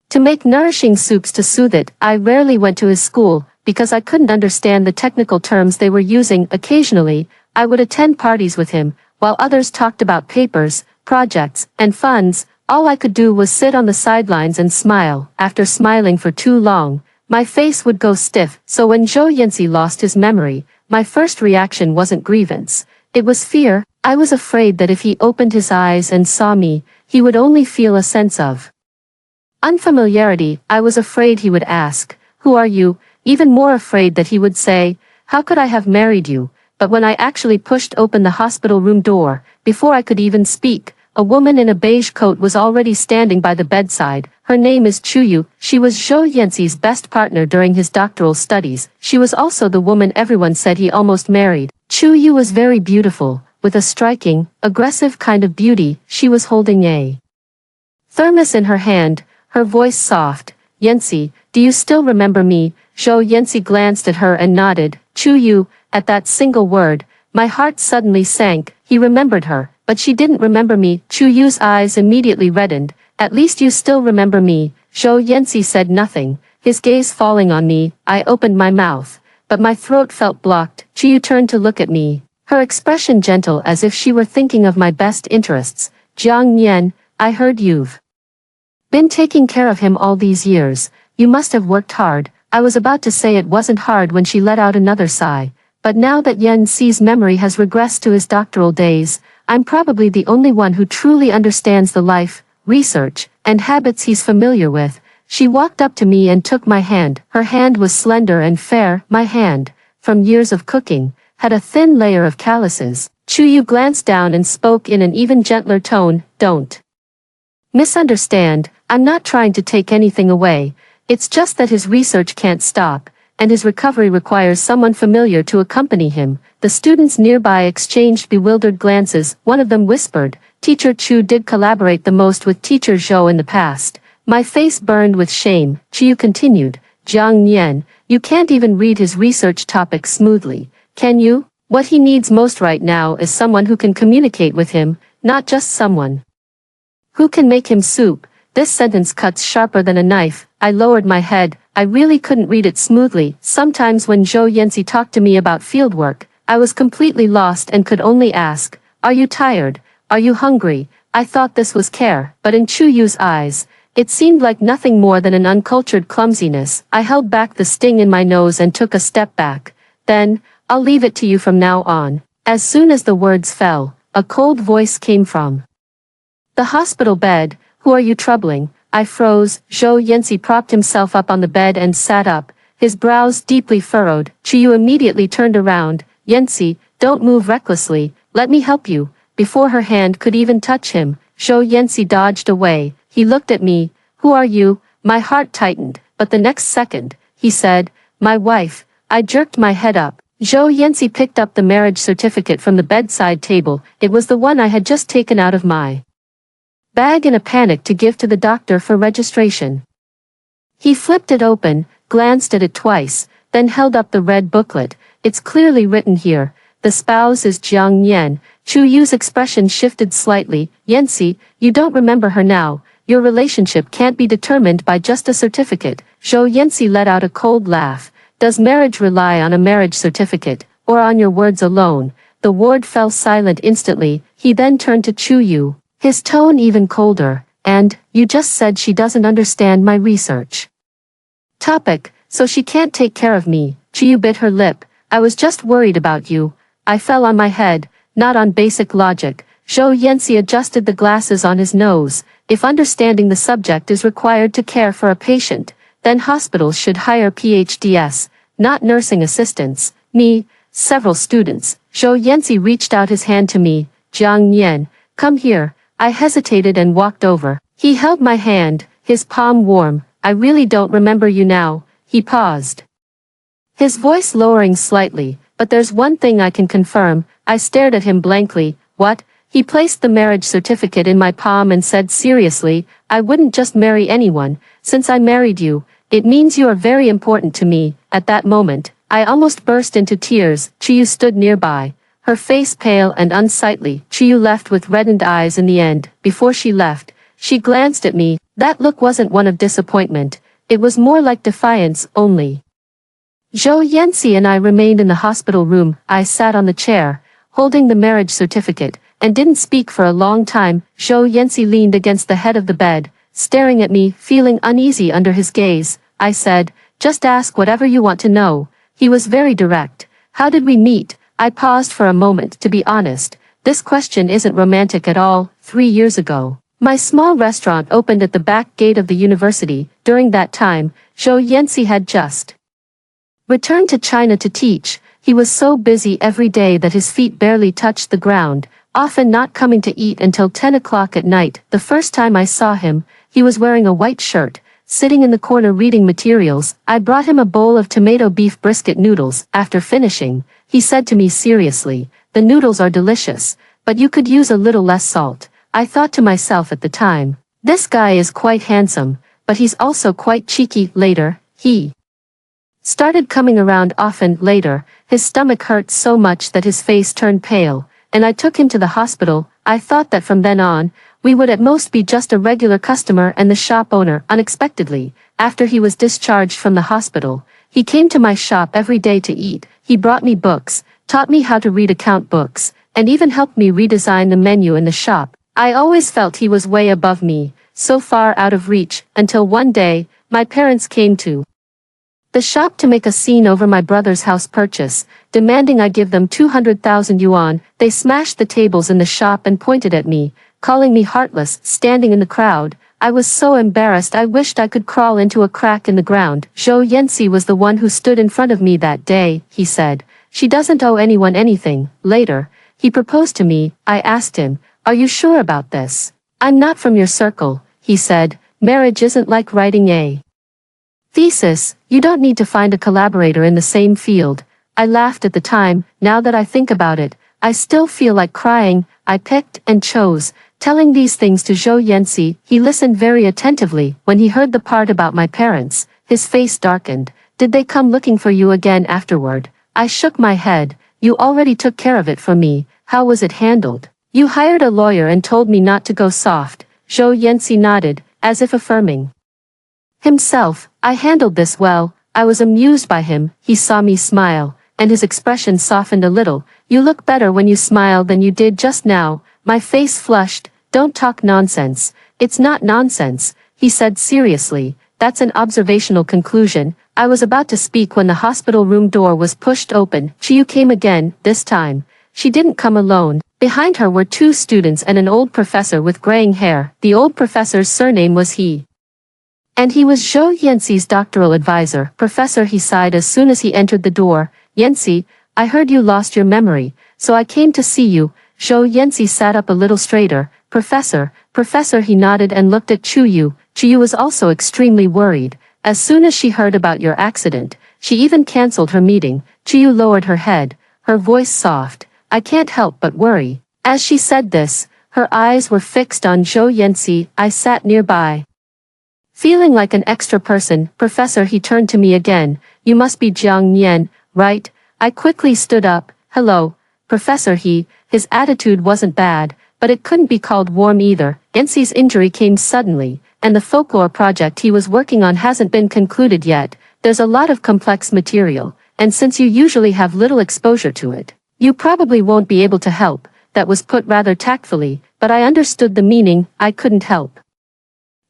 to make nourishing soups to soothe it. I rarely went to his school, because I couldn't understand the technical terms they were using. Occasionally, I would attend parties with him, while others talked about papers, projects, and funds. All I could do was sit on the sidelines and smile. After smiling for too long, my face would go stiff. So when Zhou Yanqi lost his memory, my first reaction wasn't grievance. It was fear. I was afraid that if he opened his eyes and saw me, he would only feel a sense of unfamiliarity. I was afraid he would ask, "Who are you?" Even more afraid that he would say, "How could I have married you?" But when I actually pushed open the hospital room door, before I could even speak, a woman in a beige coat was already standing by the bedside. Her name is Chu Yu. She was Zhou Yanqi's best partner during his doctoral studies. She was also the woman everyone said he almost married. Chu Yu was very beautiful, with a striking, aggressive kind of beauty. She was holding a thermos in her hand, her voice soft. "Yanqi, do you still remember me?" Zhou Yanqi glanced at her and nodded. Chu Yu, at that single word, my heart suddenly sank. He remembered her, but she didn't remember me. Chu Yu's eyes immediately reddened. "At least you still remember me." Zhou Yanqi said nothing, his gaze falling on me. I opened my mouth, but my throat felt blocked. Chu Yu turned to look at me, her expression gentle as if she were thinking of my best interests. "Jiang Nian, I heard you've been taking care of him all these years. You must have worked hard. I was about to say it wasn't hard when she let out another sigh. But now that Yen Xi's memory has regressed to his doctoral days, I'm probably the only one who truly understands the life, research, and habits he's familiar with. She walked up to me and took my hand. Her hand was slender and fair. My hand, from years of cooking, had a thin layer of calluses. Chuyu glanced down and spoke in an even gentler tone. Don't misunderstand, I'm not trying to take anything away. It's just that his research can't stop, and his recovery requires someone familiar to accompany him. The students nearby exchanged bewildered glances. One of them whispered, Teacher Chu did collaborate the most with Teacher Zhou in the past. My face burned with shame. Chu continued, Jiang Nian, you can't even read his research topics smoothly, can you? What he needs most right now is someone who can communicate with him, not just someone who can make him soup. This sentence cuts sharper than a knife. I lowered my head. I really couldn't read it smoothly. Sometimes when Zhou Yanxi talked to me about fieldwork, I was completely lost and could only ask, are you tired? Are you hungry? I thought this was care, but in Chu Yu's eyes, it seemed like nothing more than an uncultured clumsiness. I held back the sting in my nose and took a step back. Then, I'll leave it to you from now on. As soon as the words fell, a cold voice came from the hospital bed. Who are you troubling? I froze. Zhou Yanxi propped himself up on the bed and sat up, his brows deeply furrowed. Chiyu immediately turned around. Yanxi, don't move recklessly, let me help you. Before her hand could even touch him, Zhou Yanxi dodged away. He looked at me. Who are you? My heart tightened, but the next second, he said, my wife. I jerked my head up. Zhou Yanxi picked up the marriage certificate from the bedside table. It was the one I had just taken out of my bag in a panic to give to the doctor for registration. He flipped it open, glanced at it twice, then held up the red booklet. It's clearly written here. The spouse is Jiang Nian. Chu Yu's expression shifted slightly. Yanxi, you don't remember her now. Your relationship can't be determined by just a certificate. Zhou Yanxi let out a cold laugh. Does marriage rely on a marriage certificate, or on your words alone? The ward fell silent instantly. He then turned to Chu Yu, his tone even colder. And, you just said she doesn't understand my research topic, so she can't take care of me. Chu Yu bit her lip. I was just worried about you. I fell on my head, not on basic logic. Zhou Yanxi adjusted the glasses on his nose. If understanding the subject is required to care for a patient, then hospitals should hire PhDs, not nursing assistants. Me, several students. Zhou Yanxi reached out his hand to me. Jiang Nian, come here. I hesitated and walked over. He held my hand, his palm warm. I really don't remember you now. He paused, his voice lowering slightly. But there's one thing I can confirm. I stared at him blankly. What? He placed the marriage certificate in my palm and said seriously, I wouldn't just marry anyone. Since I married you, it means you are very important to me. At that moment, I almost burst into tears. Chiyu stood nearby, her face pale and unsightly. Chiyu left with reddened eyes in the end. Before she left, she glanced at me. That look wasn't one of disappointment. It was more like defiance, only. Zhou Yanxi and I remained in the hospital room. I sat on the chair, holding the marriage certificate, and didn't speak for a long time. Zhou Yanxi leaned against the head of the bed, staring at me, feeling uneasy under his gaze. I said, just ask whatever you want to know. He was very direct. How did we meet? I paused for a moment. To be honest, this question isn't romantic at all. 3 years ago, my small restaurant opened at the back gate of the university. During that time, Zhou Yanxi had just returned to China to teach. He was so busy every day that his feet barely touched the ground, often not coming to eat until 10 o'clock at night. The first time I saw him, he was wearing a white shirt, sitting in the corner reading materials. I brought him a bowl of tomato beef brisket noodles. After finishing, he said to me seriously, the noodles are delicious, but you could use a little less salt. I thought to myself at the time, this guy is quite handsome, but he's also quite cheeky. Later, he started coming around often. Later, his stomach hurt so much that his face turned pale, and I took him to the hospital. I thought that from then on, we would at most be just a regular customer and the shop owner. Unexpectedly, after he was discharged from the hospital, he came to my shop every day to eat. He brought me books, taught me how to read account books, and even helped me redesign the menu in the shop. I always felt he was way above me, so far out of reach, until one day, my parents came to the shop to make a scene over my brother's house purchase, demanding I give them 200,000 yuan. They smashed the tables in the shop and pointed at me, calling me heartless, standing in the crowd. I was so embarrassed I wished I could crawl into a crack in the ground. Zhou Yanxi was the one who stood in front of me that day, he said. She doesn't owe anyone anything. Later, he proposed to me. I asked him, are you sure about this? I'm not from your circle, he said. Marriage isn't like writing a thesis, you don't need to find a collaborator in the same field. I laughed at the time. Now that I think about it, I still feel like crying. I picked and chose, telling these things to Zhou Yanxi. He listened very attentively. When he heard the part about my parents, his face darkened. Did they come looking for you again afterward? I shook my head. You already took care of it for me. How was it handled? You hired a lawyer and told me not to go soft. Zhou Yanxi nodded, as if affirming himself. I handled this well. I was amused by him. He saw me smile, and his expression softened a little. You look better when you smile than you did just now. My face flushed. Don't talk nonsense. It's not nonsense, he said seriously. That's an observational conclusion. I was about to speak when the hospital room door was pushed open. Chiyu came again, this time. She didn't come alone. Behind her were two students and an old professor with graying hair. The old professor's surname was He. And he was Zhou Yanxi's doctoral advisor. Professor, he sighed as soon as he entered the door. Yanxi, I heard you lost your memory, so I came to see you. Zhou Yanxi sat up a little straighter. Professor, he nodded and looked at Chuyu. Chuyu was also extremely worried. As soon as she heard about your accident, she even cancelled her meeting. Chuyu lowered her head, her voice soft. I can't help but worry. As she said this, her eyes were fixed on Zhou Yanxi. I sat nearby, feeling like an extra person. Professor, he turned to me again. You must be Jiang Nian, right? I quickly stood up. Hello, Professor. His attitude wasn't bad, but it couldn't be called warm either. Yanxi's injury came suddenly, and the folklore project he was working on hasn't been concluded yet. There's a lot of complex material, and since you usually have little exposure to it, you probably won't be able to help. That was put rather tactfully, but I understood the meaning. I couldn't help.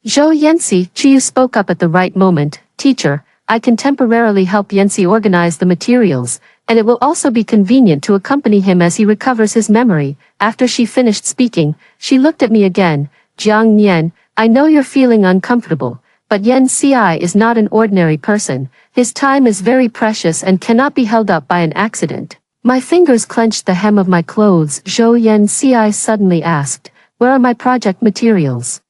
Zhou Yanxi, Chiyu spoke up at the right moment. Teacher, I can temporarily help Yanxi organize the materials, and it will also be convenient to accompany him as he recovers his memory. After she finished speaking, she looked at me again. Jiang Nian, I know you're feeling uncomfortable, but Yanxi is not an ordinary person. His time is very precious and cannot be held up by an accident. My fingers clenched the hem of my clothes. Zhou Yanxi suddenly asked, where are my project materials?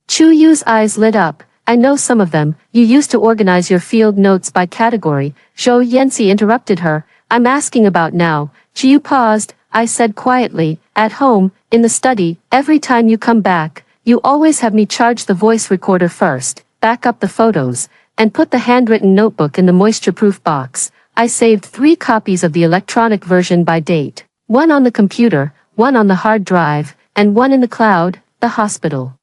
Chuyu's eyes lit up. I know some of them. You used to organize your field notes by category. Zhou Yanxi interrupted her. I'm asking about now. Chuyu paused. I said quietly, at home, in the study. Every time you come back, you always have me charge the voice recorder first, back up the photos, and put the handwritten notebook in the moisture-proof box. I saved 3 copies of the electronic version by date. 1 on the computer, 1 on the hard drive, and 1 in the cloud, the hospital.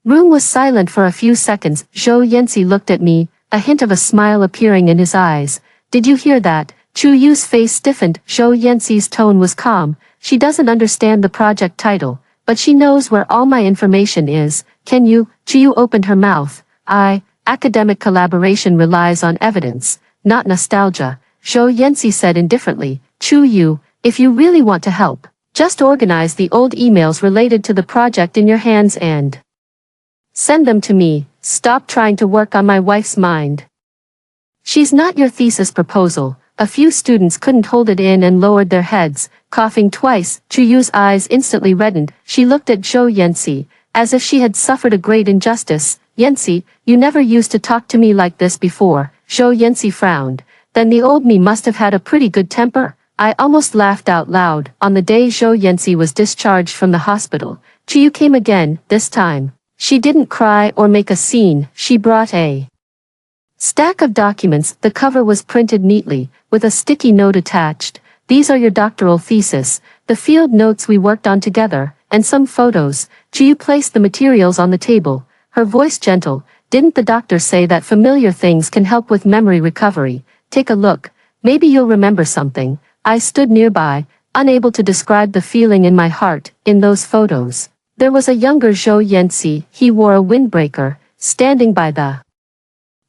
Room was silent for a few seconds. Zhou Yanxi looked at me, a hint of a smile appearing in his eyes. Did you hear that? Chuyu's face stiffened. Zhou Yanxi's tone was calm. She doesn't understand the project title, but she knows where all my information is. Can you? Chuyu opened her mouth. Academic collaboration relies on evidence, not nostalgia. Zhou Yanxi said indifferently. Chuyu, if you really want to help, just organize the old emails related to the project in your hands and send them to me. Stop trying to work on my wife's mind. She's not your thesis proposal. A few students couldn't hold it in and lowered their heads, coughing twice. Chuyu's eyes instantly reddened. She looked at Zhou Yanxi, as if she had suffered a great injustice. Yanxi, you never used to talk to me like this before. Zhou Yanxi frowned. Then the old me must have had a pretty good temper. I almost laughed out loud. On the day Zhou Yanxi was discharged from the hospital, Chuyu came again. This time, she didn't cry or make a scene. She brought a stack of documents. The cover was printed neatly, with a sticky note attached. These are your doctoral thesis, the field notes we worked on together, and some photos. Chuyu placed the materials on the table, her voice gentle. Didn't the doctor say that familiar things can help with memory recovery? Take a look. Maybe you'll remember something. I stood nearby. unable to describe the feeling in my heart. In those photos, there was a younger Zhou Yanxi. He wore a windbreaker, standing by the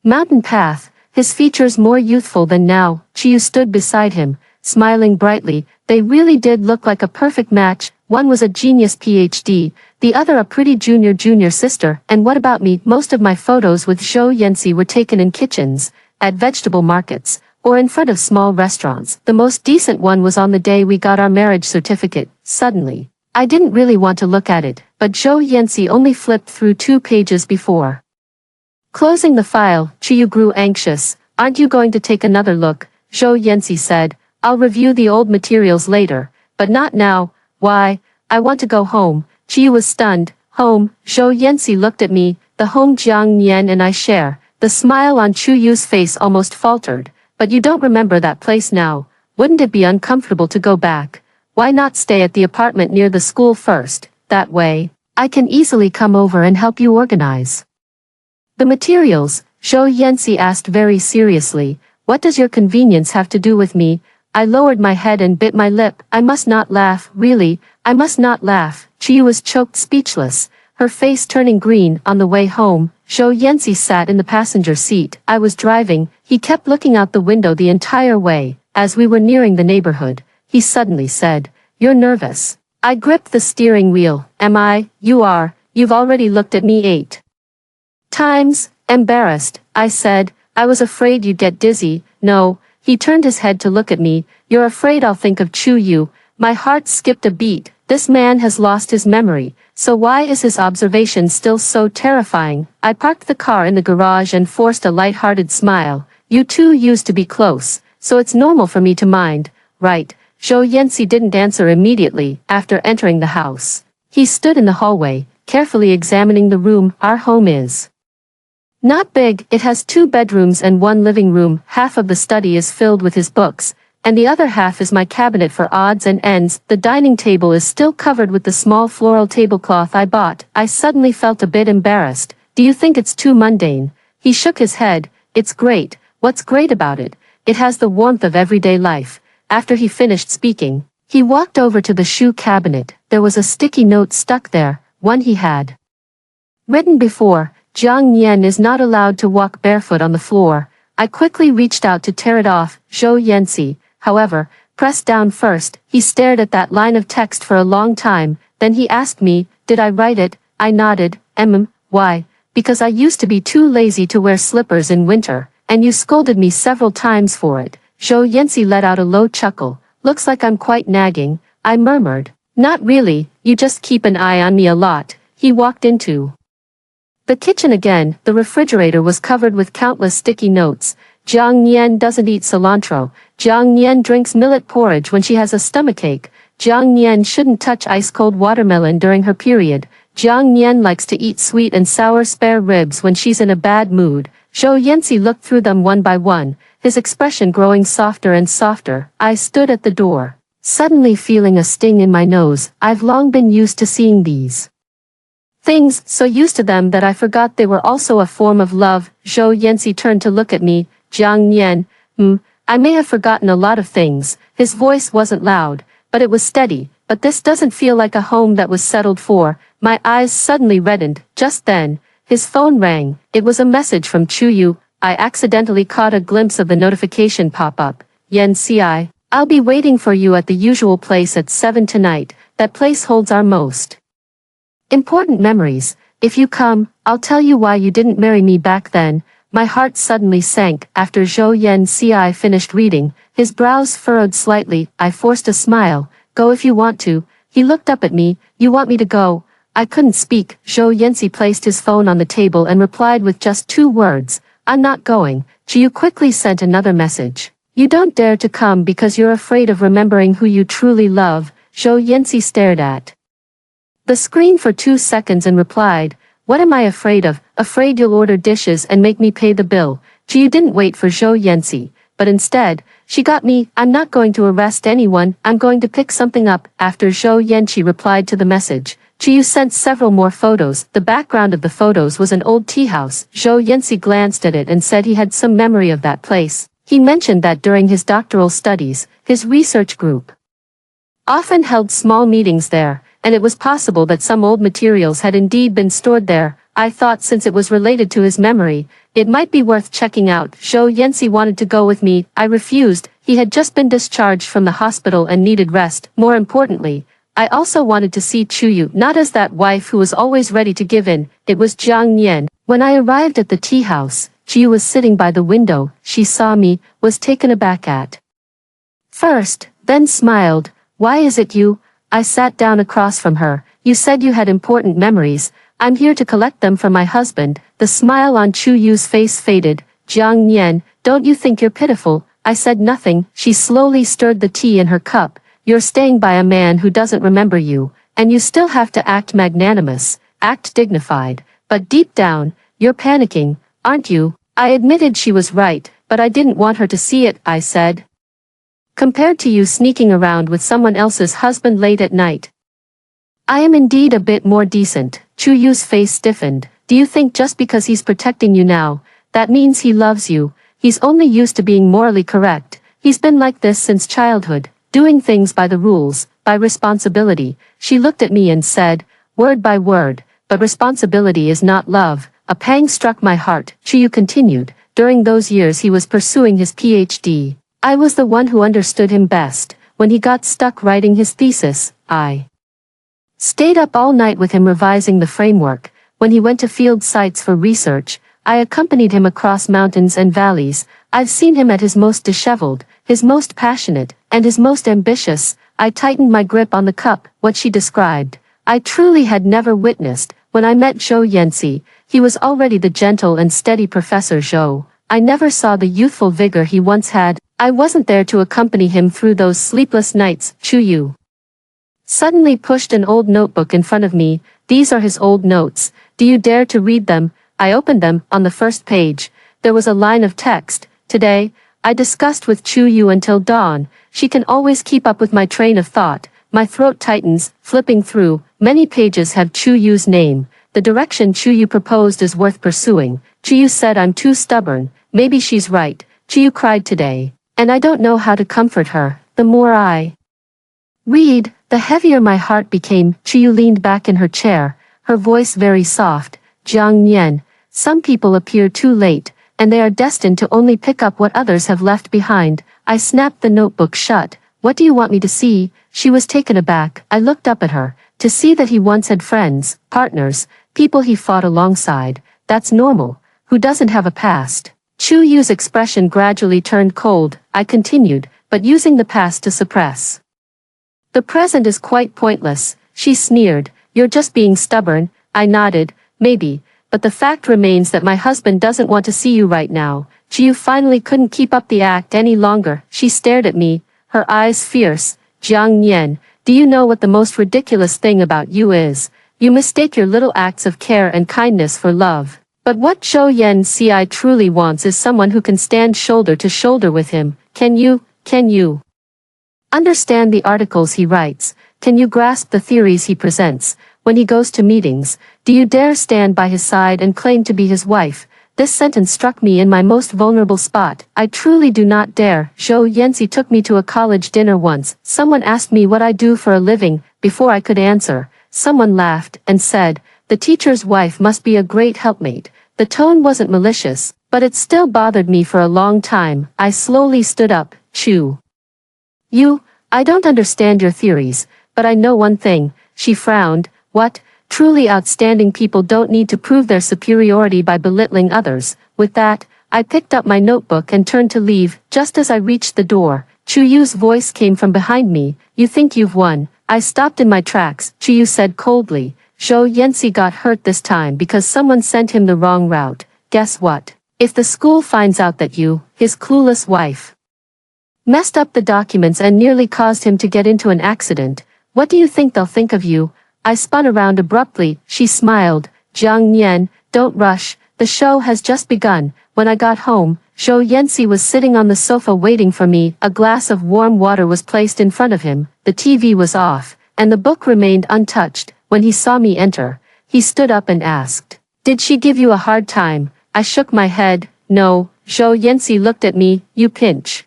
mountain path, his features more youthful than now. Chiyu stood beside him, smiling brightly. They really did look like a perfect match. One was a genius PhD, the other a pretty junior sister. And what about me? Most of my photos with Zhou Yanxi were taken in kitchens, at vegetable markets, or in front of small restaurants. The most decent one was on the day we got our marriage certificate. Suddenly, I didn't really want to look at it, but Zhou Yanxi only flipped through 2 pages before closing the file. Chiyu grew anxious. Aren't you going to take another look? Zhou Yanxi said. I'll review the old materials later, but not now. Why? I want to go home. Chiyu was stunned. Home? Zhou Yanxi looked at me. The home Jiang Nian and I share. The smile on Chuyu's face almost faltered. But you don't remember that place now. Wouldn't it be uncomfortable to go back? Why not stay at the apartment near the school first? That way, I can easily come over and help you organize the materials. Zhou Yanxi asked very seriously. What does your convenience have to do with me? I lowered my head and bit my lip. I must not laugh. Really, I must not laugh. Chiyu was choked speechless, her face turning green. On the way home, Zhou Yanxi sat in the passenger seat. I was driving. He kept looking out the window the entire way. As we were nearing the neighborhood, he suddenly said, "You're nervous." I gripped the steering wheel. Am I? You are. You've already looked at me 8 times. Embarrassed, I said. I was afraid you'd get dizzy. No. He turned his head to look at me. You're afraid I'll think of Chuyu. My heart skipped a beat. This man has lost his memory, so why is his observation still so terrifying? I parked the car in the garage and forced a light-hearted smile. You two used to be close, so it's normal for me to mind, right? Zhou Yanxi didn't answer immediately. After entering the house, he stood in the hallway, carefully examining the room. Our home is not big. It has 2 bedrooms and 1 living room. Half of the study is filled with his books, and the other half is my cabinet for odds and ends. The dining table is still covered with the small floral tablecloth I bought. I suddenly felt a bit embarrassed. Do you think it's too mundane? He shook his head. It's great. What's great about it? It has the warmth of everyday life. After he finished speaking, he walked over to the shoe cabinet. There was a sticky note stuck there, one he had written before. Jiang Nian is not allowed to walk barefoot on the floor. I quickly reached out to tear it off. Zhou Yanxi, however, pressed down first. He stared at that line of text for a long time. Then he asked me, did I write it? I nodded. Why? Because I used to be too lazy to wear slippers in winter, and you scolded me several times for it. Zhou Yanxi let out a low chuckle. Looks like I'm quite nagging, I murmured. Not really, you just keep an eye on me a lot. He walked into the kitchen again. The refrigerator was covered with countless sticky notes. Jiang Nian doesn't eat cilantro. Jiang Nian drinks millet porridge when she has a stomachache. Jiang Nian shouldn't touch ice-cold watermelon during her period. Jiang Nian likes to eat sweet and sour spare ribs when she's in a bad mood. Zhou Yanxi looked through them one by one, his expression growing softer and softer. I stood at the door, suddenly feeling a sting in my nose. I've long been used to seeing these things, so used to them that I forgot they were also a form of love. Zhou Yanxi turned to look at me. Jiang Nian, I may have forgotten a lot of things. His voice wasn't loud, but it was steady. But this doesn't feel like a home that was settled for. My eyes suddenly reddened. Just then, his phone rang. It was a message from Chuyu. I accidentally caught a glimpse of the notification pop up. Yanxi, I'll be waiting for you at the usual place at 7 tonight. That place holds our most important memories. If you come, I'll tell you why you didn't marry me back then. My heart suddenly sank. After Zhou Yanxi finished reading, his brows furrowed slightly. I forced a smile. Go if you want to. He looked up at me. You want me to go? I couldn't speak. Zhou Yanxi placed his phone on the table and replied with just 2 words. I'm not going. Chiyu quickly sent another message. You don't dare to come because you're afraid of remembering who you truly love. Zhou Yanxi stared at the screen for 2 seconds and replied, what am I afraid of? Afraid you'll order dishes and make me pay the bill. Chiyu didn't wait for Zhou Yanxi, but instead, she got me. I'm not going to arrest anyone. I'm going to pick something up. After Zhou Yanxi replied to the message, Chiyu sent several more photos. The background of the photos was an old tea house. Zhou Yanxi glanced at it and said he had some memory of that place. He mentioned that during his doctoral studies, his research group often held small meetings there, and it was possible that some old materials had indeed been stored there. I thought since it was related to his memory, it might be worth checking out. Zhou Yanxi wanted to go with me. I refused. He had just been discharged from the hospital and needed rest. More importantly, I also wanted to see Chuyu, not as that wife who was always ready to give in. It was Jiang Nian. When I arrived at the tea house, Chuyu was sitting by the window. She saw me, was taken aback at first, then smiled. Why is it you? I sat down across from her. You said you had important memories. I'm here to collect them from my husband. The smile on Chu Yu's face faded. Jiang Nian, don't you think you're pitiful? I said nothing. She slowly stirred the tea in her cup. You're staying by a man who doesn't remember you, and you still have to act magnanimous, act dignified. But deep down, you're panicking, aren't you? I admitted she was right, but I didn't want her to see it, I said. Compared to you sneaking around with someone else's husband late at night, I am indeed a bit more decent. Chu Yu's face stiffened. Do you think just because he's protecting you now, that means he loves you? He's only used to being morally correct. He's been like this since childhood, doing things by the rules, by responsibility. She looked at me and said, word by word, but responsibility is not love. A pang struck my heart. Chu Yu continued. During those years he was pursuing his PhD. I was the one who understood him best. When he got stuck writing his thesis, I stayed up all night with him revising the framework. When he went to field sites for research, I accompanied him across mountains and valleys. I've seen him at his most disheveled, his most passionate, and his most ambitious. I tightened my grip on the cup, what she described. I truly had never witnessed. When I met Zhou Yanxi, he was already the gentle and steady Professor Zhou. I never saw the youthful vigor he once had. I wasn't there to accompany him through those sleepless nights. Chu Yu suddenly pushed an old notebook in front of me. These are his old notes. Do you dare to read them? I opened them. On the first page, there was a line of text. Today, I discussed with Chu Yu until dawn. She can always keep up with my train of thought. My throat tightens, flipping through. Many pages have Chu Yu's name. The direction Chu Yu proposed is worth pursuing. Chu Yu said I'm too stubborn. Maybe she's right. Chu Yu cried today, and I don't know how to comfort her. The more I read, the heavier my heart became. Chu Yu leaned back in her chair, her voice very soft. Jiang Nian, some people appear too late, and they are destined to only pick up what others have left behind. I snapped the notebook shut. What do you want me to see? She was taken aback. I looked up at her, to see that he once had friends, partners, people he fought alongside. That's normal. Who doesn't have a past? Chu Yu's expression gradually turned cold. I continued, but using the past to suppress the present is quite pointless. She sneered. You're just being stubborn. I nodded. Maybe, but the fact remains that my husband doesn't want to see you right now. Chu Yu finally couldn't keep up the act any longer. She stared at me, her eyes fierce. Jiang Nian, do you know what the most ridiculous thing about you is? You mistake your little acts of care and kindness for love. But what Zhou Yanxi truly wants is someone who can stand shoulder to shoulder with him. Can you understand the articles he writes? Can you grasp the theories he presents? When he goes to meetings, do you dare stand by his side and claim to be his wife? This sentence struck me in my most vulnerable spot. I truly do not dare. Zhou Yanxi took me to a college dinner once. Someone asked me what I do for a living. Before I could answer, someone laughed and said, the teacher's wife must be a great helpmate. The tone wasn't malicious, but it still bothered me for a long time. I slowly stood up. Chu Yu, I don't understand your theories, but I know one thing. She frowned. What? Truly outstanding people don't need to prove their superiority by belittling others. With that, I picked up my notebook and turned to leave. Just as I reached the door, Chu Yu's voice came from behind me. You think you've won? I stopped in my tracks. Chu Yu said coldly. Zhou Yanxi got hurt this time because someone sent him the wrong route. Guess what? If the school finds out that you, his clueless wife, messed up the documents and nearly caused him to get into an accident, what do you think they'll think of you? I spun around abruptly. She smiled. Jiang Nian, don't rush. The show has just begun. When I got home, Zhou Yanxi was sitting on the sofa waiting for me. A glass of warm water was placed in front of him. The TV was off, and the book remained untouched. When he saw me enter, he stood up and asked, did she give you a hard time? I shook my head. No. Zhou Yanxi looked at me. You pinch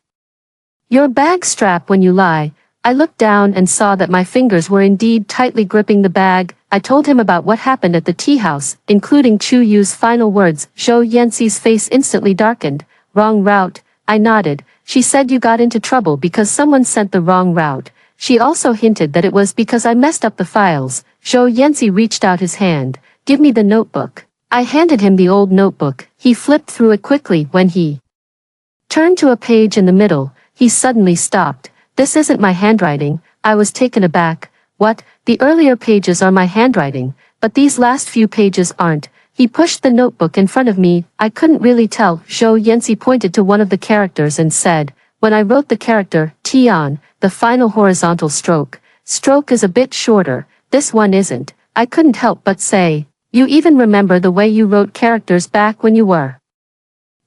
your bag strap when you lie. I looked down and saw that my fingers were indeed tightly gripping the bag. I told him about what happened at the tea house, including Chu Yu's final words. Zhou Yanxi's face instantly darkened. Wrong route. I nodded. She said you got into trouble because someone sent the wrong route. She also hinted that it was because I messed up the files. Zhou Yanxi reached out his hand. Give me the notebook. I handed him the old notebook. He flipped through it quickly. When he turned to a page in the middle, he suddenly stopped. This isn't my handwriting. I was taken aback. What? The earlier pages are my handwriting, but these last few pages aren't. He pushed the notebook in front of me. I couldn't really tell. Zhou Yanxi pointed to one of the characters and said, when I wrote the character, Tian, the final horizontal stroke is a bit shorter. This one isn't. I couldn't help but say, you even remember the way you wrote characters back when you were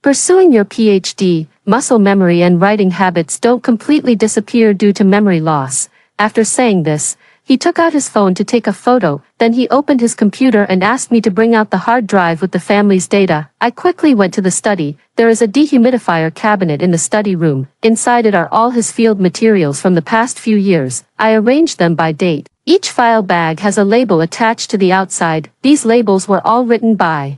pursuing your PhD. Muscle memory and writing habits don't completely disappear due to memory loss. After saying this, he took out his phone to take a photo, then he opened his computer and asked me to bring out the hard drive with the family's data. I quickly went to the study. There is a dehumidifier cabinet in the study room. Inside it are all his field materials from the past few years. I arranged them by date. Each file bag has a label attached to the outside. These labels were all written by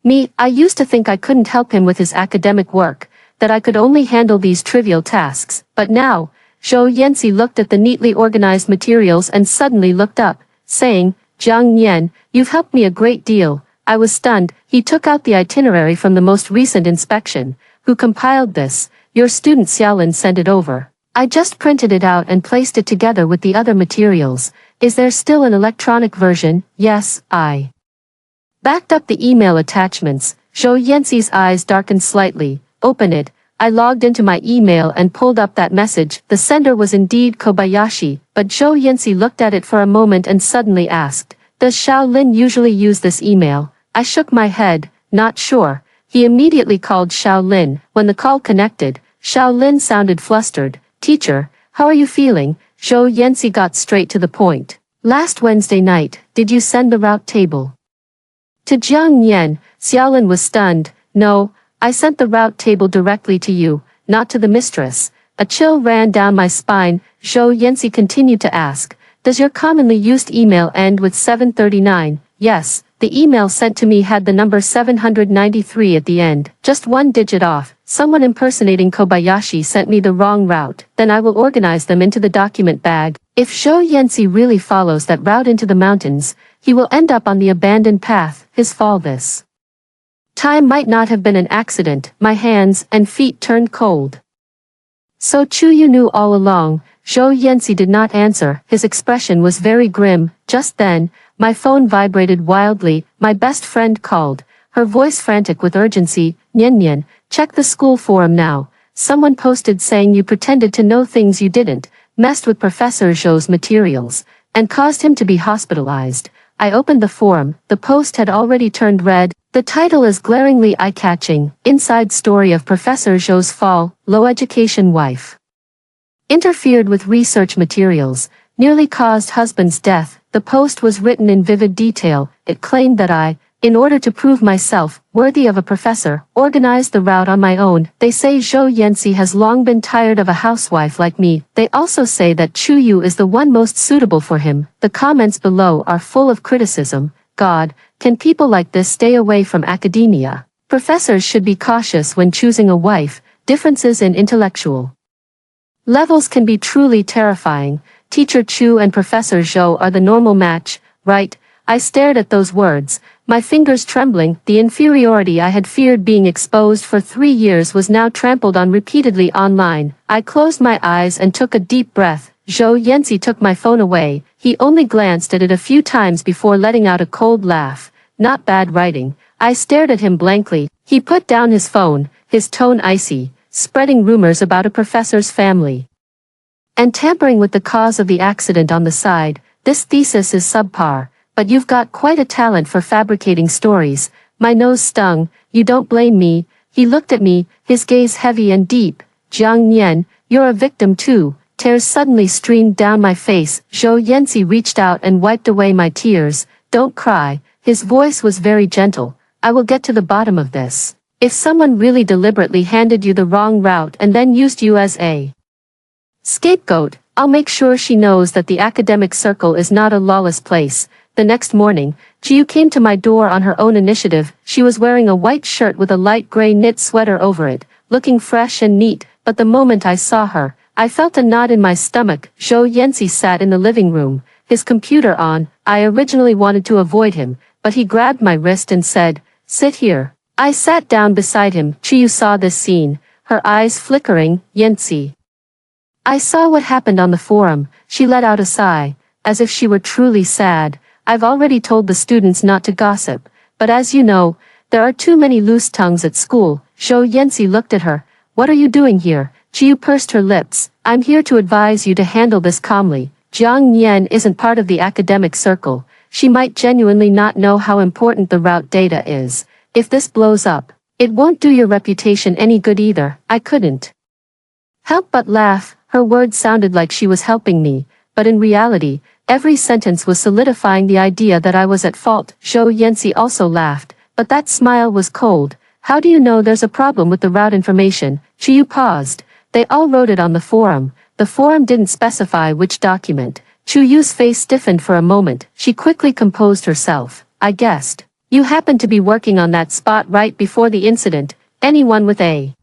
me. I used to think I couldn't help him with his academic work, that I could only handle these trivial tasks, but now, Zhou Yanxi looked at the neatly organized materials and suddenly looked up, saying, Jiang Nian, you've helped me a great deal. I was stunned. He took out the itinerary from the most recent inspection. Who compiled this? Your student Xiaolin sent it over. I just printed it out and placed it together with the other materials. Is there still an electronic version? Yes, I backed up the email attachments. Zhou Yanxi's eyes darkened slightly. Open it. I logged into my email and pulled up that message. The sender was indeed Kobayashi, but Zhou Yanxi looked at it for a moment and suddenly asked, does Xiaolin usually use this email? I shook my head, not sure. He immediately called Xiaolin. When the call connected, Xiaolin sounded flustered. Teacher, how are you feeling? Zhou Yanxi got straight to the point. Last Wednesday night, did you send the route table to Jiang Nian? Xiaolin was stunned. No, I sent the route table directly to you, not to the mistress. A chill ran down my spine. Zhou Yanxi continued to ask, does your commonly used email end with 739? Yes, the email sent to me had the number 793 at the end, just one digit off. Someone impersonating Kobayashi sent me the wrong route. Then I will organize them into the document bag. If Zhou Yanxi really follows that route into the mountains, he will end up on the abandoned path. His fall this time might not have been an accident. My hands and feet turned cold. So Chu Yu knew all along. Zhou Yanxi did not answer. His expression was very grim. Just then, my phone vibrated wildly. My best friend called, her voice frantic with urgency. Nian Nian, check the school forum now. Someone posted saying you pretended to know things you didn't, messed with Professor Zhou's materials, and caused him to be hospitalized. I opened the forum. The post had already turned red. The title is glaringly eye-catching. Inside story of Professor Zhou's fall. Low education wife interfered with research materials, nearly caused husband's death. The post was written in vivid detail. It claimed that I, in order to prove myself worthy of a professor, organized the route on my own. They say Zhou Yanxi has long been tired of a housewife like me. They also say that Chu Yu is the one most suitable for him. The comments below are full of criticism. God, can people like this stay away from academia? Professors should be cautious when choosing a wife. Differences in intellectual levels can be truly terrifying. Teacher Chu and Professor Zhou are the normal match, right? I stared at those words, my fingers trembling. The inferiority I had feared being exposed for 3 years was now trampled on repeatedly online. I closed my eyes and took a deep breath. Zhou Yanxi took my phone away. He only glanced at it a few times before letting out a cold laugh. Not bad writing. I stared at him blankly. He put down his phone, his tone icy, spreading rumors about a professor's family and tampering with the cause of the accident on the side. This thesis is subpar, but you've got quite a talent for fabricating stories. My nose stung. You don't blame me. He looked at me, his gaze heavy and deep. Jiang Nian, you're a victim too. Tears suddenly streamed down my face. Zhou Yanxi reached out and wiped away my tears. Don't cry. His voice was very gentle. I will get to the bottom of this. If someone really deliberately handed you the wrong route and then used you as a scapegoat, I'll make sure she knows that the academic circle is not a lawless place. The next morning, Chiyu came to my door on her own initiative. She was wearing a white shirt with a light gray knit sweater over it, looking fresh and neat, but the moment I saw her, I felt a knot in my stomach. Zhou Yanxi sat in the living room, his computer on. I originally wanted to avoid him, but he grabbed my wrist and said, "Sit here." I sat down beside him. Chiyu saw this scene, her eyes flickering. "Yanxi." I saw what happened on the forum. She let out a sigh, as if she were truly sad. "I've already told the students not to gossip, but as you know, there are too many loose tongues at school." Zhou Yanxi looked at her. "What are you doing here?" Chiyu pursed her lips. "I'm here to advise you to handle this calmly. Jiang Nian isn't part of the academic circle. She might genuinely not know how important the route data is. If this blows up, it won't do your reputation any good either." I couldn't help but laugh. Her words sounded like she was helping me, but in reality, every sentence was solidifying the idea that I was at fault. Zhou Yanxi also laughed, but that smile was cold. "How do you know there's a problem with the route information?" Chiyu paused. "They all wrote it on the forum." The forum didn't specify which document. Chuyu's face stiffened for a moment. She quickly composed herself. "I guessed. You happened to be working on that spot right before the incident. Anyone with a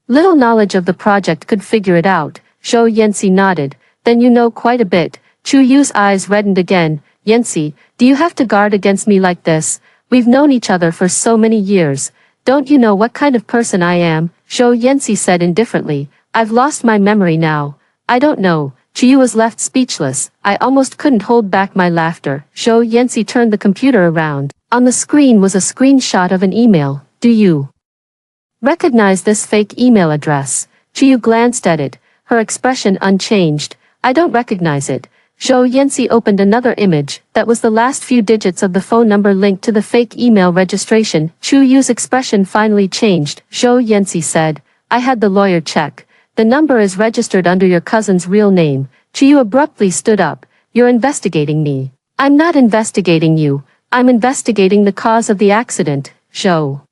little knowledge of the project could figure it out." Zhou Yanxi nodded. "Then you know quite a bit." Chuyu's eyes reddened again. "Yanxi, do you have to guard against me like this? We've known each other for so many years. Don't you know what kind of person I am?" Zhou Yanxi said indifferently. "I've lost my memory now. I don't know." Chiyu was left speechless. I almost couldn't hold back my laughter. Zhou Yanxi turned the computer around. On the screen was a screenshot of an email. "Do you recognize this fake email address?" Chiyu glanced at it, her expression unchanged. "I don't recognize it." Zhou Yanxi opened another image. That was the last few digits of the phone number linked to the fake email registration. Chuyu's expression finally changed. Zhou Yanxi said, "I had the lawyer check. The number is registered under your cousin's real name." Chiyu abruptly stood up. "You're investigating me." "I'm not investigating you. I'm investigating the cause of the accident." "Zhou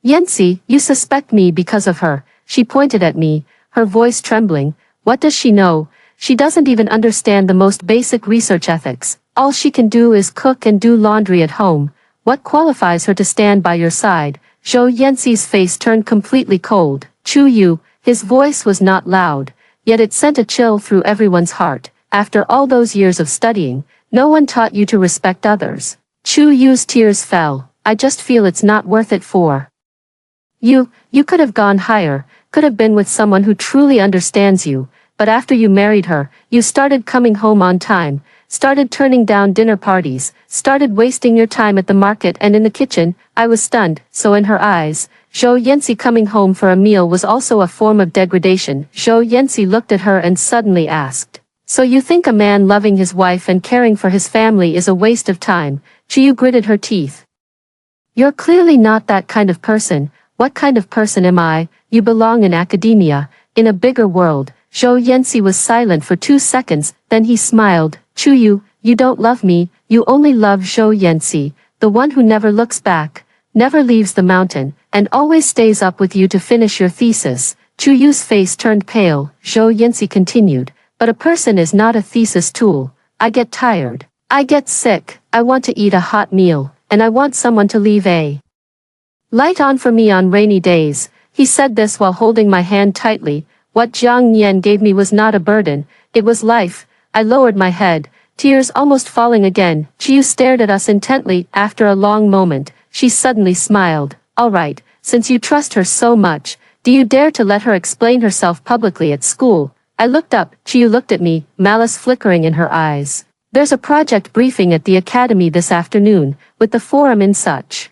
Yanxi, you suspect me because of her." She pointed at me, her voice trembling. "What does she know? She doesn't even understand the most basic research ethics. All she can do is cook and do laundry at home. What qualifies her to stand by your side?" Zhou Yanxi's face turned completely cold. "Chuyu." His voice was not loud, yet it sent a chill through everyone's heart. "After all those years of studying, no one taught you to respect others." Chuyu's tears fell. "I just feel it's not worth it for you. You could have gone higher, could have been with someone who truly understands you. But after you married her, you started coming home on time, started turning down dinner parties, started wasting your time at the market and in the kitchen." I was stunned. So in her eyes, Zhou Yanxi coming home for a meal was also a form of degradation. Zhou Yanxi looked at her and suddenly asked, "So you think a man loving his wife and caring for his family is a waste of time?" Chiyu gritted her teeth. "You're clearly not that kind of person." "What kind of person am I?" "You belong in academia, in a bigger world." Zhou Yanxi was silent for 2 seconds, then he smiled. "Chuyu, you don't love me, you only love Zhou Yanxi, the one who never looks back, never leaves the mountain, and always stays up with you to finish your thesis." Chuyu's face turned pale. Zhou Yanxi continued, "But a person is not a thesis tool. I get tired. I get sick. I want to eat a hot meal, and I want someone to leave a light on for me on rainy days." He said this while holding my hand tightly. What Jiang Nian gave me was not a burden, it was life. I lowered my head, tears almost falling again. Chiyu stared at us intently. After a long moment, she suddenly smiled. "All right, since you trust her so much, do you dare to let her explain herself publicly at school?" I looked up. Chiyu looked at me, malice flickering in her eyes. "There's a project briefing at the academy this afternoon, with the forum in such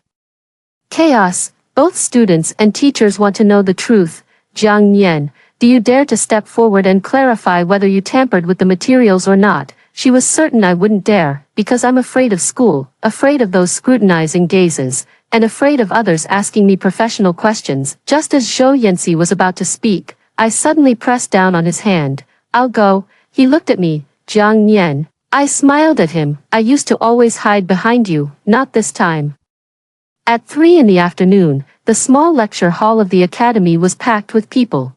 chaos. Both students and teachers want to know the truth. Jiang Nian, do you dare to step forward and clarify whether you tampered with the materials or not?" She was certain I wouldn't dare, because I'm afraid of school, afraid of those scrutinizing gazes, and afraid of others asking me professional questions. Just as Zhou Yanxi was about to speak, I suddenly pressed down on his hand. "I'll go." He looked at me. "Jiang Nian." I smiled at him. "I used to always hide behind you, not this time." At 3 in the afternoon, the small lecture hall of the academy was packed with people.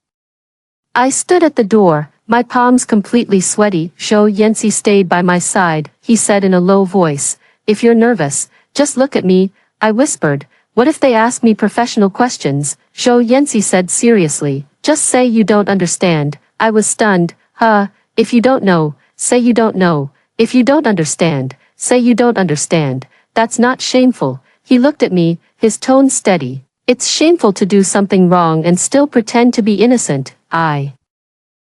I stood at the door, My palms completely sweaty. Zhou Yanxi stayed by my side. He said in a low voice, "If you're nervous, just look at me," I whispered. "What if they ask me professional questions?" Zhou Yanxi said seriously, "Just say you don't understand." I was stunned. If you don't know, say you don't know. If you don't understand, say you don't understand. That's not shameful. He looked at me, his tone steady. It's shameful to do something wrong and still pretend to be innocent. I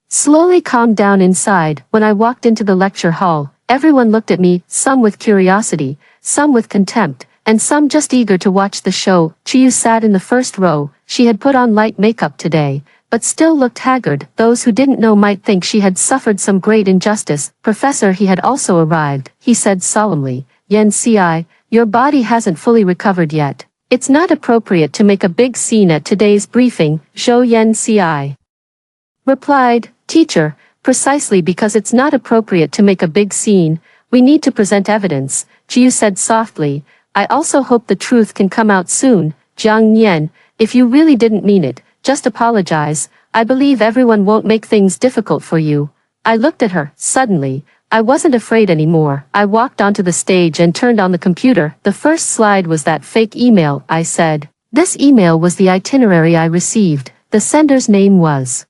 slowly calmed down inside. When I walked into the lecture hall, everyone looked at me, some with curiosity, some with contempt, and some just eager to watch the show. Chiyu sat in the first row. She had put on light makeup today, but still looked haggard. Those who didn't know might think she had suffered some great injustice. Professor, he had also arrived. He said solemnly, "Yan Ci, your body hasn't fully recovered yet. It's not appropriate to make a big scene at today's briefing." Zhou Yan Ci replied, "Teacher, precisely because it's not appropriate to make a big scene, we need to present evidence." Chiyu said softly, "I also hope the truth can come out soon." Jiang Nian, if you really didn't mean it, just apologize. I believe everyone won't make things difficult for you. I looked at her. Suddenly, I wasn't afraid anymore. I walked onto the stage and turned on the computer. The first slide was that fake email, I said. This email was the itinerary I received. The sender's name was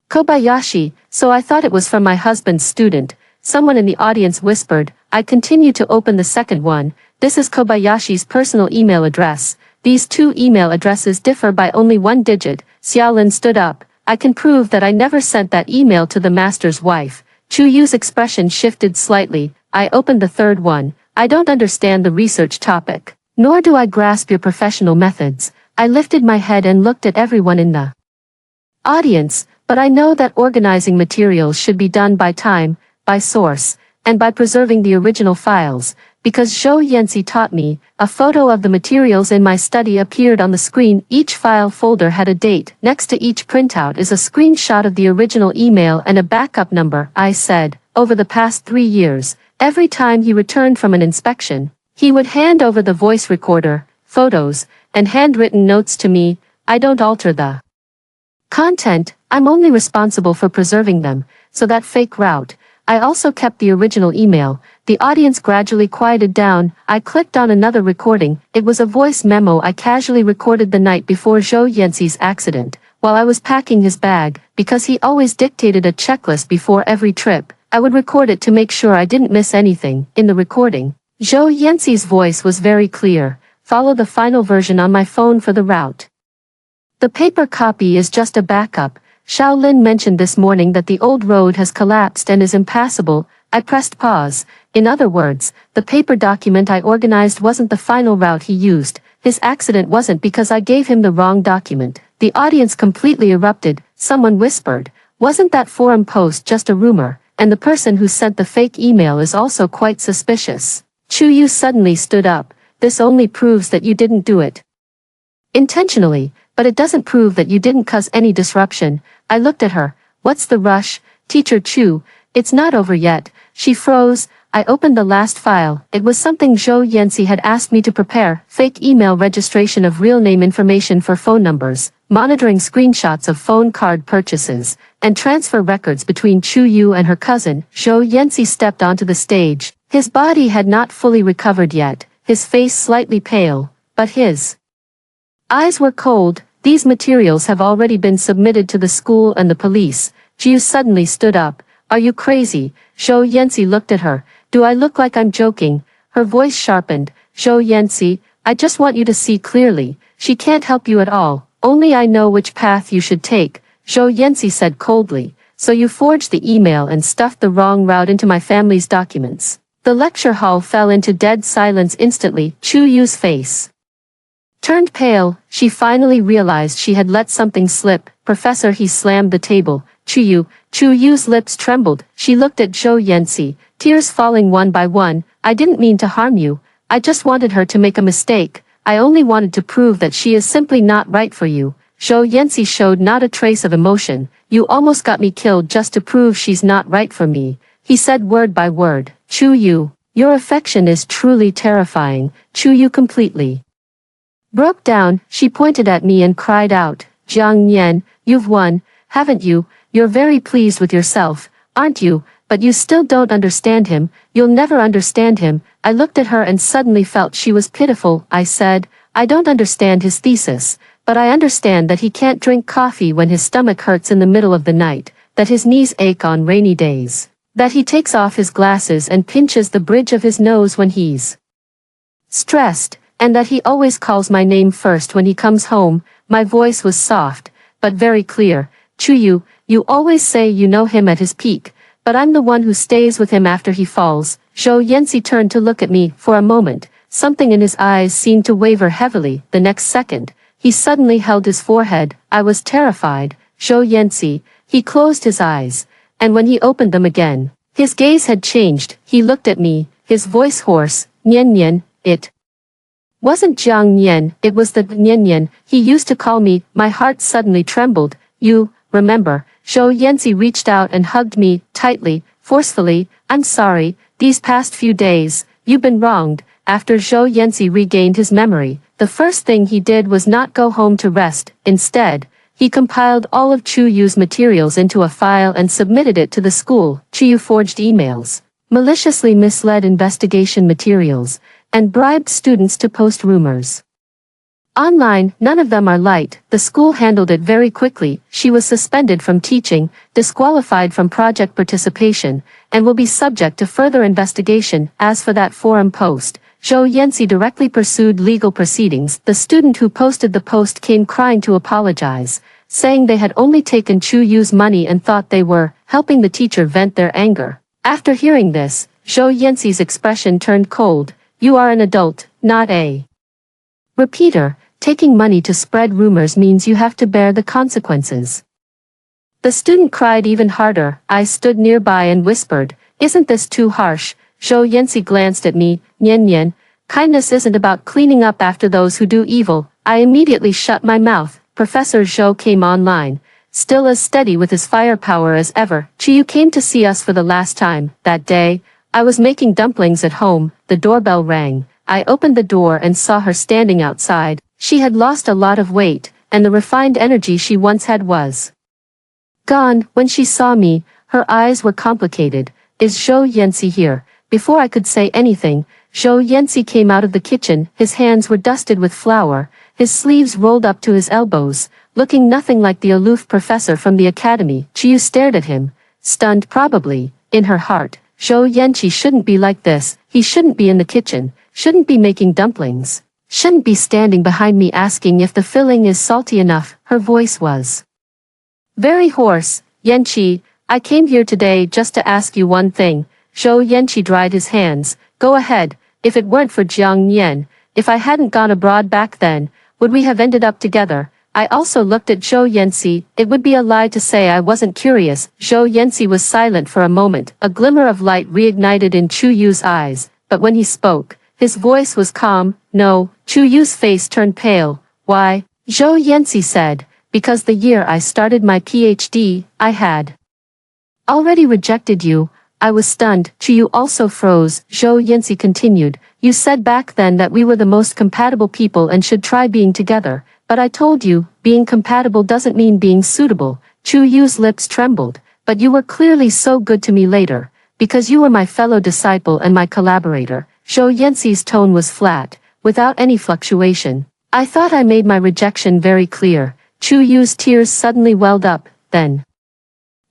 Kobayashi, so I thought it was from my husband's student. Someone in the audience whispered. I continued to open the second one. This is Kobayashi's personal email address. These two email addresses differ by only one digit. Xiaolin stood up. I can prove that I never sent that email to the master's wife. Chu Yu's expression shifted slightly. I opened the third one. I don't understand the research topic, nor do I grasp your professional methods. I lifted my head and looked at everyone in the audience, but I know that organizing materials should be done by time, by source, and by preserving the original files, because Zhou Yanxi taught me. A photo of the materials in my study appeared on the screen. Each file folder had a date. Next to each printout is a screenshot of the original email and a backup number. I said, over the past 3 years, every time he returned from an inspection, he would hand over the voice recorder, photos, and handwritten notes to me. I don't alter the content, I'm only responsible for preserving them. So that fake route, I also kept the original email. The audience gradually quieted down. I clicked on another recording. It was a voice memo I casually recorded the night before Zhou Yanxi's accident, while I was packing his bag. Because he always dictated a checklist before every trip, I would record it to make sure I didn't miss anything. In the recording, Zhou Yanxi's voice was very clear. Follow the final version on my phone for the route. The paper copy is just a backup. Shaolin mentioned this morning that the old road has collapsed and is impassable. I pressed pause. In other words, the paper document I organized wasn't the final route he used. His accident wasn't because I gave him the wrong document. The audience completely erupted. Someone whispered, "Wasn't that forum post just a rumor? And the person who sent the fake email is also quite suspicious." Chu Yu suddenly stood up. "This only proves that you didn't do it intentionally, but it doesn't prove that you didn't cause any disruption." I looked at her. "What's the rush, Teacher Chu? It's not over yet." She froze. I opened the last file. It was something Zhou Yanxi had asked me to prepare. Fake email registration of real name information for phone numbers, monitoring screenshots of phone card purchases, and transfer records between Chu Yu and her cousin. Zhou Yanxi stepped onto the stage. His body had not fully recovered yet, his face slightly pale, but his eyes were cold. "These materials have already been submitted to the school and the police." Jiu suddenly stood up. "Are you crazy?" Zhou Yanxi looked at her. "Do I look like I'm joking?" Her voice sharpened. "Zhou Yanxi, I just want you to see clearly. She can't help you at all. Only I know which path you should take." Zhou Yanxi said coldly. "So you forged the email and stuffed the wrong route into my family's documents." The lecture hall fell into dead silence instantly. Chu Yu's face turned pale. She finally realized she had let something slip. "Professor," he slammed the table. Chu Yu's lips trembled. She looked at Zhou Yanxi, tears falling one by one. "I didn't mean to harm you. I just wanted her to make a mistake. I only wanted to prove that she is simply not right for you." Zhou Yanxi showed not a trace of emotion. "You almost got me killed just to prove she's not right for me," he said word by word. "Chu Yu, your affection is truly terrifying." Chu Yu completely broke down. She pointed at me and cried out, "Jiang Nian, you've won, haven't you?" you're very pleased with yourself, aren't you? But you still don't understand him, you'll never understand him. I looked at her and suddenly felt she was pitiful. I said, I don't understand his thesis, but I understand that he can't drink coffee when his stomach hurts in the middle of the night, that his knees ache on rainy days, that he takes off his glasses and pinches the bridge of his nose when he's stressed, and that he always calls my name first when he comes home. My voice was soft, but very clear. Chuyu, you always say you know him at his peak, but I'm the one who stays with him after he falls. Zhou Yanxi turned to look at me. For a moment, something in his eyes seemed to waver heavily. The next second, he suddenly held his forehead. I was terrified. Zhou Yanxi, he closed his eyes, and when he opened them again, his gaze had changed. He looked at me, his voice hoarse. Nian Nian, it wasn't Jiang Nian, it was the Nian Nian he used to call me. My heart suddenly trembled. You, remember? Zhou Yanxi reached out and hugged me, tightly, forcefully. I'm sorry, these past few days, you've been wronged. After Zhou Yanxi regained his memory, the first thing he did was not go home to rest. Instead, he compiled all of Chu Yu's materials into a file and submitted it to the school. Chu Yu forged emails, maliciously misled investigation materials, and bribed students to post rumors online. None of them are light. The school handled it very quickly. She was suspended from teaching, disqualified from project participation, and will be subject to further investigation. As for that forum post, Zhou Yanxi directly pursued legal proceedings. The student who posted the post came crying to apologize, saying they had only taken Chu Yu's money and thought they were helping the teacher vent their anger. After hearing this, Zhou Yanxi's expression turned cold. You are an adult, not a repeater. Taking money to spread rumors means you have to bear the consequences. The student cried even harder. I stood nearby and whispered, isn't this too harsh? Zhou Yanxi glanced at me. Nian Nian, kindness isn't about cleaning up after those who do evil. I immediately shut my mouth. Professor Zhou came online, still as steady with his firepower as ever. Chiyu came to see us for the last time. That day, I was making dumplings at home. The doorbell rang. I opened the door and saw her standing outside. She had lost a lot of weight, and the refined energy she once had was gone. When she saw me, her eyes were complicated. Is Zhou Yanxi here? Before I could say anything, Zhou Yanxi came out of the kitchen. His hands were dusted with flour, his sleeves rolled up to his elbows, looking nothing like the aloof professor from the academy. Chiyu stared at him, stunned probably. In her heart, Zhou Yanxi shouldn't be like this. He shouldn't be in the kitchen, shouldn't be making dumplings, shouldn't be standing behind me asking if the filling is salty enough. Her voice was very hoarse. Yanqi, I came here today just to ask you one thing. Zhou Yanqi dried his hands. Go ahead. If it weren't for Jiang Nian, if I hadn't gone abroad back then, would we have ended up together? I also looked at Zhou Yanxi. It would be a lie to say I wasn't curious. Zhou Yanxi was silent for a moment. A glimmer of light reignited in Chu Yu's eyes, but when he spoke, his voice was calm. No. Chu Yu's face turned pale. Why? Zhou Yanxi said, because the year I started my PhD, I had already rejected you. I was stunned. Chu Yu also froze. Zhou Yanxi continued, you said back then that we were the most compatible people and should try being together, but I told you, being compatible doesn't mean being suitable. Chu Yu's lips trembled, but you were clearly so good to me later, because you were my fellow disciple and my collaborator. Zhou Yanxi's tone was flat, without any fluctuation. I thought I made my rejection very clear. Chu Yu's tears suddenly welled up. Then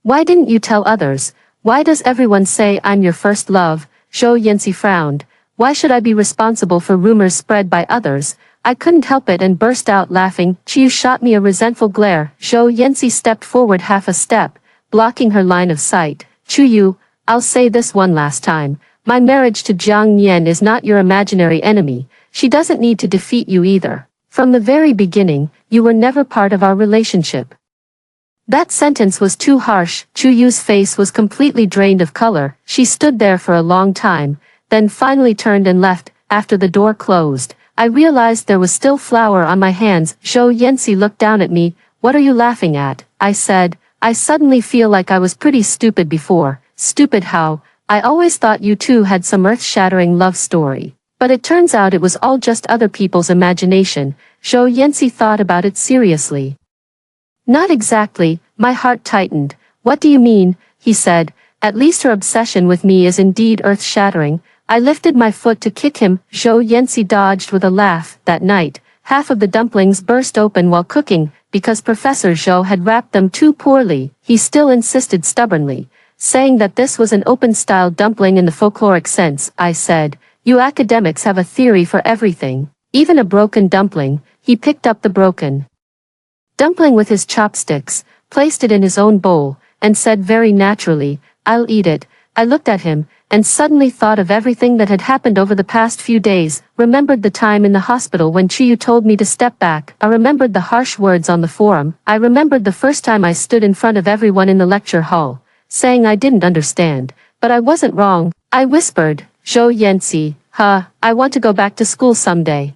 why didn't you tell others? Why does everyone say I'm your first love? Zhou Yanxi frowned. Why should I be responsible for rumors spread by others? I couldn't help it and burst out laughing. Chu shot me a resentful glare. Zhou Yanxi stepped forward half a step, blocking her line of sight. Chu Yu, I'll say this one last time. My marriage to Jiang Nian is not your imaginary enemy. She doesn't need to defeat you either. From the very beginning, you were never part of our relationship. That sentence was too harsh. Chu Yu's face was completely drained of color. She stood there for a long time, then finally turned and left. After the door closed, I realized there was still flour on my hands. Zhou Yanxi looked down at me. What are you laughing at? I said. I suddenly feel like I was pretty stupid before. Stupid how? I always thought you two had some earth-shattering love story. But it turns out it was all just other people's imagination. Zhou Yanxi thought about it seriously. Not exactly. My heart tightened. What do you mean? He said. At least her obsession with me is indeed earth-shattering. I lifted my foot to kick him. Zhou Yanxi dodged with a laugh. That night, half of the dumplings burst open while cooking, because Professor Zhou had wrapped them too poorly. He still insisted stubbornly, saying that this was an open-style dumpling in the folkloric sense. I said, "You academics have a theory for everything. Even a broken dumpling." He picked up the broken dumpling with his chopsticks, placed it in his own bowl, and said very naturally, "I'll eat it." I looked at him, and suddenly thought of everything that had happened over the past few days, remembered the time in the hospital when Chiyu told me to step back, I remembered the harsh words on the forum, I remembered the first time I stood in front of everyone in the lecture hall, saying I didn't understand, but I wasn't wrong. I whispered, "Zhou Yanxi, I want to go back to school someday."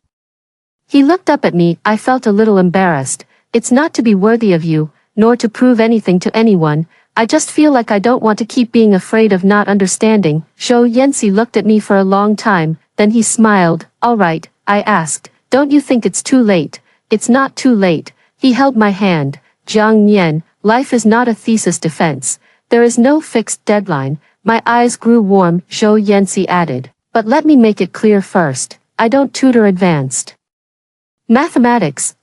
He looked up at me. I felt a little embarrassed. It's not to be worthy of you, nor to prove anything to anyone. I just feel like I don't want to keep being afraid of not understanding. Zhou Yanxi looked at me for a long time, then he smiled. "All right," I asked, "don't you think it's too late?" "It's not too late." He held my hand. "Jiang Nian, life is not a thesis defense. There is no fixed deadline." My eyes grew warm. Zhou Yanxi added, "But let me make it clear first. I don't tutor advanced mathematics."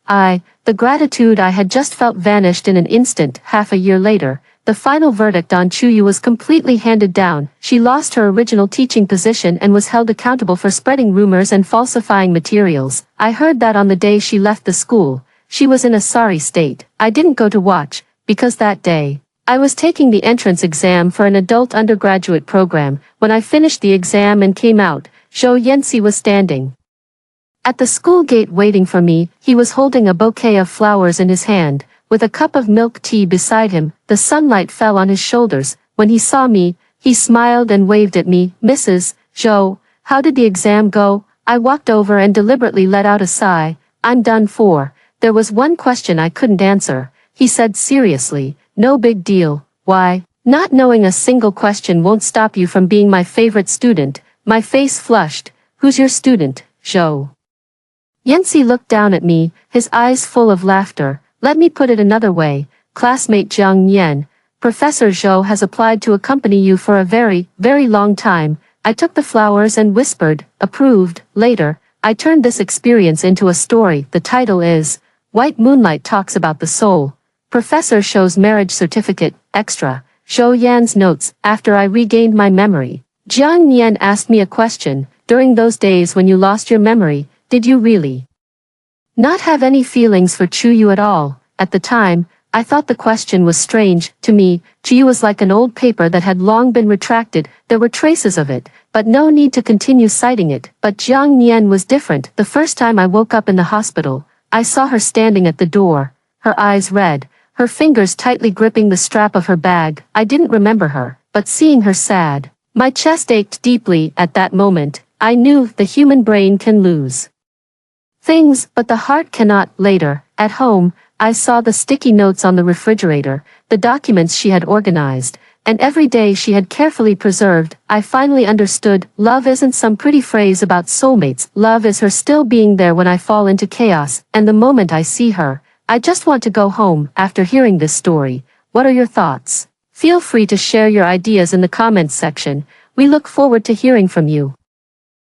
The gratitude I had just felt vanished in an instant. Half a year later, the final verdict on Chuyu was completely handed down. She lost her original teaching position and was held accountable for spreading rumors and falsifying materials. I heard that on the day she left the school. She was in a sorry state. I didn't go to watch, because that day, I was taking the entrance exam for an adult undergraduate program. When I finished the exam and came out, Zhou Yanxi was standing at the school gate waiting for me. He was holding a bouquet of flowers in his hand, with a cup of milk tea beside him. The sunlight fell on his shoulders. When he saw me, he smiled and waved at me. "Mrs. Zhou, how did the exam go?" I walked over and deliberately let out a sigh. "I'm done for. There was one question I couldn't answer." He said seriously, "No big deal. Why? Not knowing a single question won't stop you from being my favorite student." My face flushed. "Who's your student, Zhou?" Yanxi looked down at me, his eyes full of laughter. "Let me put it another way. Classmate Jiang Nian. Professor Zhou has applied to accompany you for a very, very long time." I took the flowers and whispered, "Approved." Later, I turned this experience into a story. The title is, White Moonlight Talks About the Soul. Professor Zhou's marriage certificate, extra. Zhou Yan's notes. After I regained my memory, Jiang Nian asked me a question. "During those days when you lost your memory, did you really not have any feelings for Chuyu at all?" At the time, I thought the question was strange. To me, Chuyu was like an old paper that had long been retracted. There were traces of it, but no need to continue citing it. But Jiang Nian was different. The first time I woke up in the hospital, I saw her standing at the door, her eyes red, her fingers tightly gripping the strap of her bag. I didn't remember her, but seeing her sad, my chest ached deeply. At that moment, I knew the human brain can lose things, but the heart cannot. Later, at home, I saw the sticky notes on the refrigerator, the documents she had organized, and every day she had carefully preserved. I finally understood. Love isn't some pretty phrase about soulmates. Love is her still being there when I fall into chaos, and the moment I see her, I just want to go home. After hearing this story, what are your thoughts? Feel free to share your ideas in the comments section. We look forward to hearing from you.